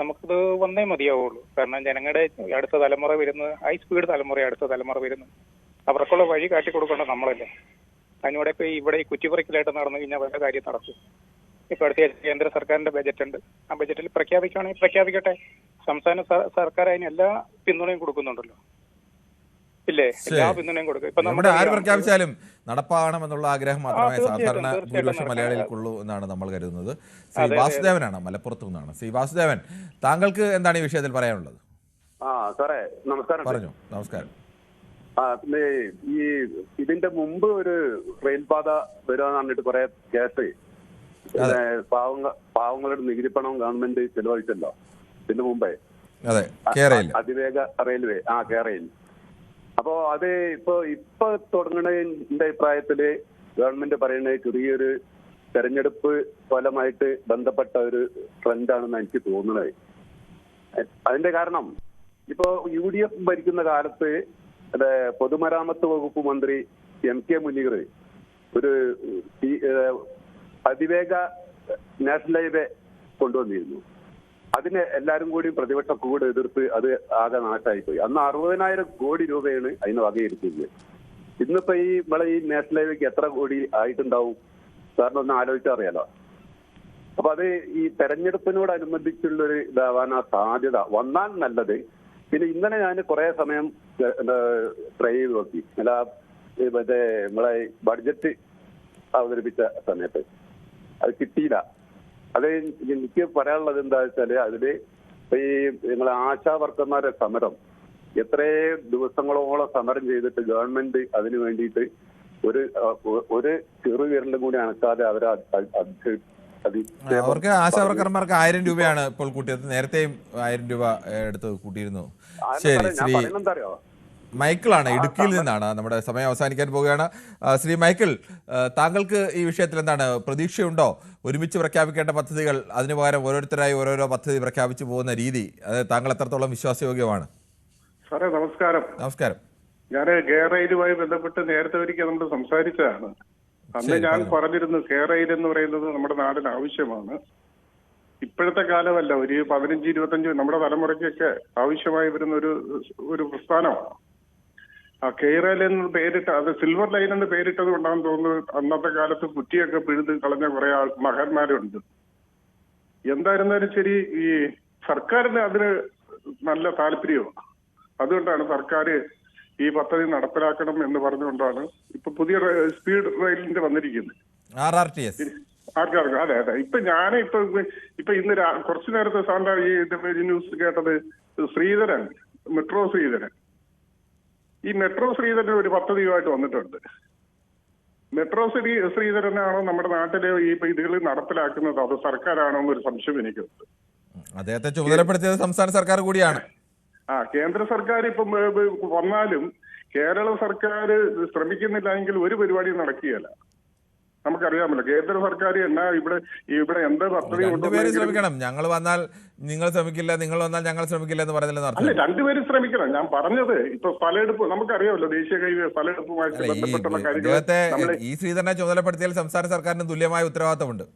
നമുക്കിത് വന്നേ മതിയാവുള്ളൂ. കാരണം ജനങ്ങളുടെ അടുത്ത തലമുറ വരുന്നത്, ഹൈ സ്പീഡ് തലമുറ അടുത്ത തലമുറ വരുന്നത്, അവർക്കുള്ള വഴി കാട്ടി കൊടുക്കേണ്ടത് നമ്മളല്ലേ. അതിനൂടെ ഇപ്പൊ ഇവിടെ ഈ കുറ്റിപ്പറിക്കലായിട്ട് നടന്നു കഴിഞ്ഞാൽ വല്ല കാര്യം നടക്കും. ഇപ്പൊ അടുത്ത കേന്ദ്ര സർക്കാരിന്റെ ബജറ്റ് ഉണ്ട്. ആ ബജറ്റിൽ പ്രഖ്യാപിക്കുകയാണെങ്കിൽ പ്രഖ്യാപിക്കട്ടെ. സംസ്ഥാന സർക്കാർ അതിന് എല്ലാ പിന്തുണയും കൊടുക്കുന്നുണ്ടല്ലോ, ഇല്ലേ? എല്ലാ പിന്തുണയും കൊടുക്കും. ഇപ്പൊ നമ്മുടെ ആര് പ്രഖ്യാപിച്ചാലും നടപ്പാകണമെന്നുള്ള ആഗ്രഹം മാത്രമേ സാധാരണ ഭൂരിപക്ഷം മലയാളികൾക്കുള്ളൂ എന്നാണ് നമ്മൾ കരുതുന്നത്. ശ്രീ വാസുദേവനാണ് മലപ്പുറത്തു നിന്നാണ്. ശ്രീ വാസുദേവൻ, താങ്കൾക്ക് എന്താണ് ഈ വിഷയത്തിൽ പറയാനുള്ളത്? സാറേ നമസ്കാരം. പറഞ്ഞു. നമസ്കാരം. ഈ ഇതിന്റെ മുമ്പ് ഒരു റെയിൽ പാത വരാന്ന് പറഞ്ഞിട്ട് കുറെ കേസ് പാവങ്ങളുടെ നികുതി പണം ഗവൺമെന്റ് ചെലവഴിച്ചല്ലോ ഇതിന് മുമ്പേ. അതിവേഗ റെയിൽവേ കേരളയിൽ. അപ്പോ അത് ഇപ്പൊ തുടങ്ങുന്നതിന്റെ അഭിപ്രായത്തില് ഗവൺമെന്റ് പറയുന്നത് ചെറിയൊരു തെരഞ്ഞെടുപ്പ് ഫലമായിട്ട് ബന്ധപ്പെട്ട ഒരു ട്രെൻഡാണെന്ന് എനിക്ക് തോന്നുന്നത്. അതിന്റെ കാരണം ഇപ്പോ UDF ഭരിക്കുന്ന കാലത്ത് പൊതുമരാമത്ത് വകുപ്പ് മന്ത്രി MK മുനീർ ഒരു അതിവേഗ നാഷണൽ ഹൈവേ കൊണ്ടുവന്നിരുന്നു. അതിന് എല്ലാരും കൂടി പ്രതിപക്ഷ കൂടെ എതിർത്ത് അത് ആകെ നാശായിപ്പോയി. അന്ന് 60,000 കോടി രൂപയാണ് അതിന് വകയിരുത്തിയത്. ഇന്നിപ്പോ നമ്മളെ ഈ നാഷണൽ ഹൈവേക്ക് എത്ര കോടി ആയിട്ടുണ്ടാവും സാറിന് ഒന്ന് ആലോചിച്ചറിയാലോ. അപ്പൊ അത് ഈ തെരഞ്ഞെടുപ്പിനോടനുബന്ധിച്ചുള്ളൊരു ഇതാവാനാ സാധ്യത. വന്നാൽ നല്ലത്. പിന്നെ ഇന്നലെ ഞാൻ കുറെ സമയം ട്രൈ ചെയ്ത് നോക്കി. നമ്മളെ ബഡ്ജറ്റ് അവതരിപ്പിച്ച സമയത്ത് അത് കിട്ടിയില്ല. അത് എനിക്ക് പറയാനുള്ളത് എന്താ വെച്ചാല്, അതില് ഈ നിങ്ങളെ ആശാ വർക്കർമാരുടെ സമരം എത്രയോ ദിവസങ്ങളോളം സമരം ചെയ്തിട്ട് ഗവൺമെന്റ് അതിനു വേണ്ടിയിട്ട് ഒരു ചെറുവിരലും കൂടി അണക്കാതെ അവർക്ക് ആശാവർക്കർമാർക്ക് 1000 രൂപയാണ് ഇപ്പോൾ കൂട്ടിയത്. നേരത്തെയും 1000 രൂപ എടുത്ത് കൂട്ടിയിരുന്നു. ശരി, ശ്രീ മൈക്കിളാണ്, ഇടുക്കിയിൽ നിന്നാണ്. നമ്മുടെ സമയം അവസാനിക്കാൻ പോവുകയാണ്. ശ്രീ മൈക്കിൾ, താങ്കൾക്ക് ഈ വിഷയത്തിൽ എന്താണ് പ്രതീക്ഷയുണ്ടോ? ഒരുമിച്ച് പ്രഖ്യാപിക്കേണ്ട പദ്ധതികൾ അതിനു പകരം ഓരോരുത്തരായി ഓരോരോ പദ്ധതി പ്രഖ്യാപിച്ചു പോകുന്ന രീതി, അത് താങ്കൾ എത്രത്തോളം വിശ്വാസയോഗ്യമാണ്? സാറേ നമസ്കാരം. നമസ്കാരം. ഞാൻ കേരളയിലുമായി ബന്ധപ്പെട്ട് നേരത്തെ ഒരിക്കൽ നമ്മൾ സംസാരിച്ചതാണ്. അന്ന് ഞാൻ പറഞ്ഞിരുന്നു കേരളയിൽ എന്ന് പറയുന്നത് നമ്മുടെ നാടിന് ആവശ്യമാണ്. ഇപ്പോഴത്തെ കാലമല്ല, ഒരു 15-25 നമ്മുടെ തലമുറയ്ക്കൊക്കെ ആവശ്യമായി വരുന്ന ഒരു പ്രസ്ഥാനമാണ്. ആ കേരള എന്ന് പേരിട്ട്, അത് സിൽവർ ലൈൻ എന്ന് പേരിട്ടത് കൊണ്ടാണെന്ന് തോന്നുന്നു. അന്നത്തെ കാലത്ത് കുറ്റിയൊക്കെ പിഴുത് കളഞ്ഞ കുറെ മഹാന്മാരുണ്ട്. എന്തായിരുന്നാലും ശരി, ഈ സർക്കാരിന് അതിന് നല്ല താല്പര്യമാണ്. അതുകൊണ്ടാണ് സർക്കാർ ഈ പദ്ധതി നടപ്പിലാക്കണം എന്ന് പറഞ്ഞുകൊണ്ടാണ് ഇപ്പൊ പുതിയ സ്പീഡ് റെയിലിന്റെ വന്നിരിക്കുന്നത്. അതെ അതെ. ഇപ്പൊ ഇന്ന് കുറച്ചു നേരത്തെ സാറിന്റെ ഈ ന്യൂസ് കേട്ടത് ശ്രീധരൻ, മെട്രോ ശ്രീധരൻ. ഈ മെട്രോ ശ്രീധരൻ ഒരു പദ്ധതിയുമായിട്ട് വന്നിട്ടുണ്ട്. മെട്രോ ശ്രീധരനാണോ നമ്മുടെ നാട്ടിലെ ഈ ഇതുകൾ നടപ്പിലാക്കുന്നത്, അത് സർക്കാരാണോ എന്നൊരു സംശയം എനിക്കുണ്ട്. അദ്ദേഹത്തെ ചുമതലപ്പെടുത്തിയത് സംസ്ഥാന സർക്കാർ കൂടിയാണ്. കേന്ദ്ര സർക്കാർ ഇപ്പം വന്നാലും കേരള സർക്കാർ ശ്രമിക്കുന്നില്ല എങ്കിൽ ഒരു പരിപാടിയും നടക്കുകയല്ല. നമുക്കറിയാമല്ലോ കേന്ദ്ര സർക്കാർ എന്നാ ഇവിടെ എന്താ പദ്ധതി ശ്രമിക്കണം. ഞങ്ങൾ വന്നാൽ നിങ്ങൾ ശ്രമിക്കില്ല, നിങ്ങൾ വന്നാൽ ഞങ്ങൾ ശ്രമിക്കില്ല എന്ന് പറയുന്നില്ല. അല്ല, രണ്ടുപേരും ശ്രമിക്കണം. ഞാൻ പറഞ്ഞത് ഇപ്പൊ സ്ഥലമെടുപ്പ് നമുക്കറിയാമല്ലോ, ദേശീയ ഹൈവേ സ്ഥലമെടുപ്പുമായിട്ട് ബന്ധപ്പെട്ടുള്ള കാര്യങ്ങൾ ഈ ശ്രീധരനെ ചുമതലപ്പെടുത്തിയാൽ സംസ്ഥാന സർക്കാരിന് തുല്യമായ ഉത്തരവാദിത്തമുണ്ട്.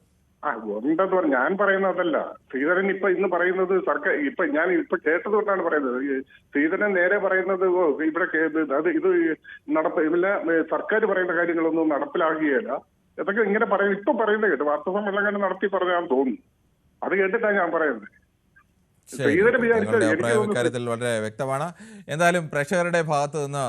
ഉണ്ടെന്ന് പറഞ്ഞ ഞാൻ പറയുന്നതല്ല. ശ്രീധരൻ ഇന്ന് പറയുന്നത് സർക്കാർ, ഞാൻ കേട്ടത് കൊണ്ടാണ് പറയുന്നത്. ശ്രീധരൻ നേരെ പറയുന്നത് ഇവിടെ സർക്കാർ പറയുന്ന കാര്യങ്ങളൊന്നും നടപ്പിലാക്കുകയല്ല. ഇതൊക്കെ ഇങ്ങനെ ഇപ്പൊ പറയുന്നത് കേട്ടു. വാർത്താ സമ്മേളനം നടത്തി പറഞ്ഞാന്ന് തോന്നുന്നു. അത് കേട്ടിട്ടാണ് ഞാൻ പറയുന്നത്. ഇക്കാര്യത്തിൽ വളരെ വ്യക്തമാണ്. എന്തായാലും പ്രേക്ഷകരുടെ ഭാഗത്ത് നിന്ന്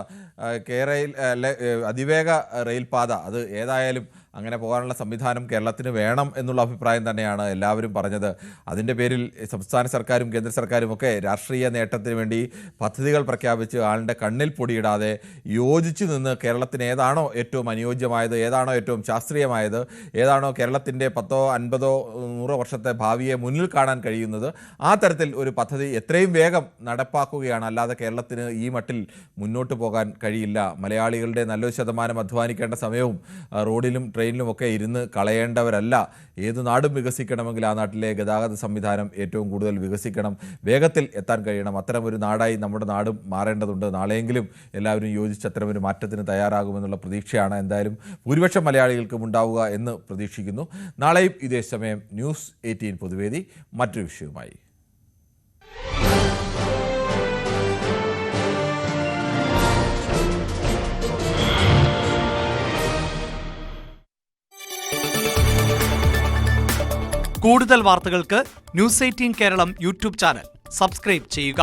അതിവേഗ റെയിൽപാത, അത് ഏതായാലും അങ്ങനെ പോകാനുള്ള സംവിധാനം കേരളത്തിന് വേണം എന്നുള്ള അഭിപ്രായം തന്നെയാണ് എല്ലാവരും പറഞ്ഞത്. അതിൻ്റെ പേരിൽ സംസ്ഥാന സർക്കാരും കേന്ദ്ര സർക്കാരും ഒക്കെ രാഷ്ട്രീയ നേട്ടത്തിന് വേണ്ടി പദ്ധതികൾ പ്രഖ്യാപിച്ച് ആളുടെ കണ്ണിൽ പൊടിയിടാതെ യോജിച്ചു നിന്ന് കേരളത്തിന് ഏതാണോ ഏറ്റവും അനുയോജ്യമായത്, ഏതാണോ ഏറ്റവും ശാസ്ത്രീയമായത്, ഏതാണോ കേരളത്തിൻ്റെ 10, 50, 100 വർഷത്തെ ഭാവിയെ മുന്നിൽ കാണാൻ കഴിയുന്നത്, ആ തരത്തിൽ ഒരു പദ്ധതി എത്രയും വേഗം നടപ്പാക്കുകയാണ്. അല്ലാതെ കേരളത്തിന് ഈ മട്ടിൽ മുന്നോട്ട് പോകാൻ കഴിയില്ല. മലയാളികളുടെ നല്ലൊരു ശതമാനം അധ്വാനിക്കേണ്ട സമയവും റോഡിലും ട്രെയിനിലുമൊക്കെ ഇരുന്ന് കളയേണ്ടവരല്ല. ഏത് നാടും വികസിക്കണമെങ്കിൽ ആ നാട്ടിലെ ഗതാഗത സംവിധാനം ഏറ്റവും കൂടുതൽ വികസിക്കണം, വേഗത്തിൽ എത്താൻ കഴിയണം. അത്തരമൊരു നാടായി നമ്മുടെ നാടും മാറേണ്ടതുണ്ട്. നാളെയെങ്കിലും എല്ലാവരും യോജിച്ച് അത്തരമൊരു മാറ്റത്തിന് തയ്യാറാകുമെന്നുള്ള പ്രതീക്ഷയാണ് എന്തായാലും ഭൂരിപക്ഷം മലയാളികൾക്കും ഉണ്ടാവുക എന്ന് പ്രതീക്ഷിക്കുന്നു. നാളെയും ഇതേ സമയം ന്യൂസ് 18 പൊതുവേദി മറ്റൊരു വിഷയവുമായി. കൂടുതൽ വാർത്തകൾക്ക് news 18 Keralam YouTube channel subscribe ചെയ്യുക.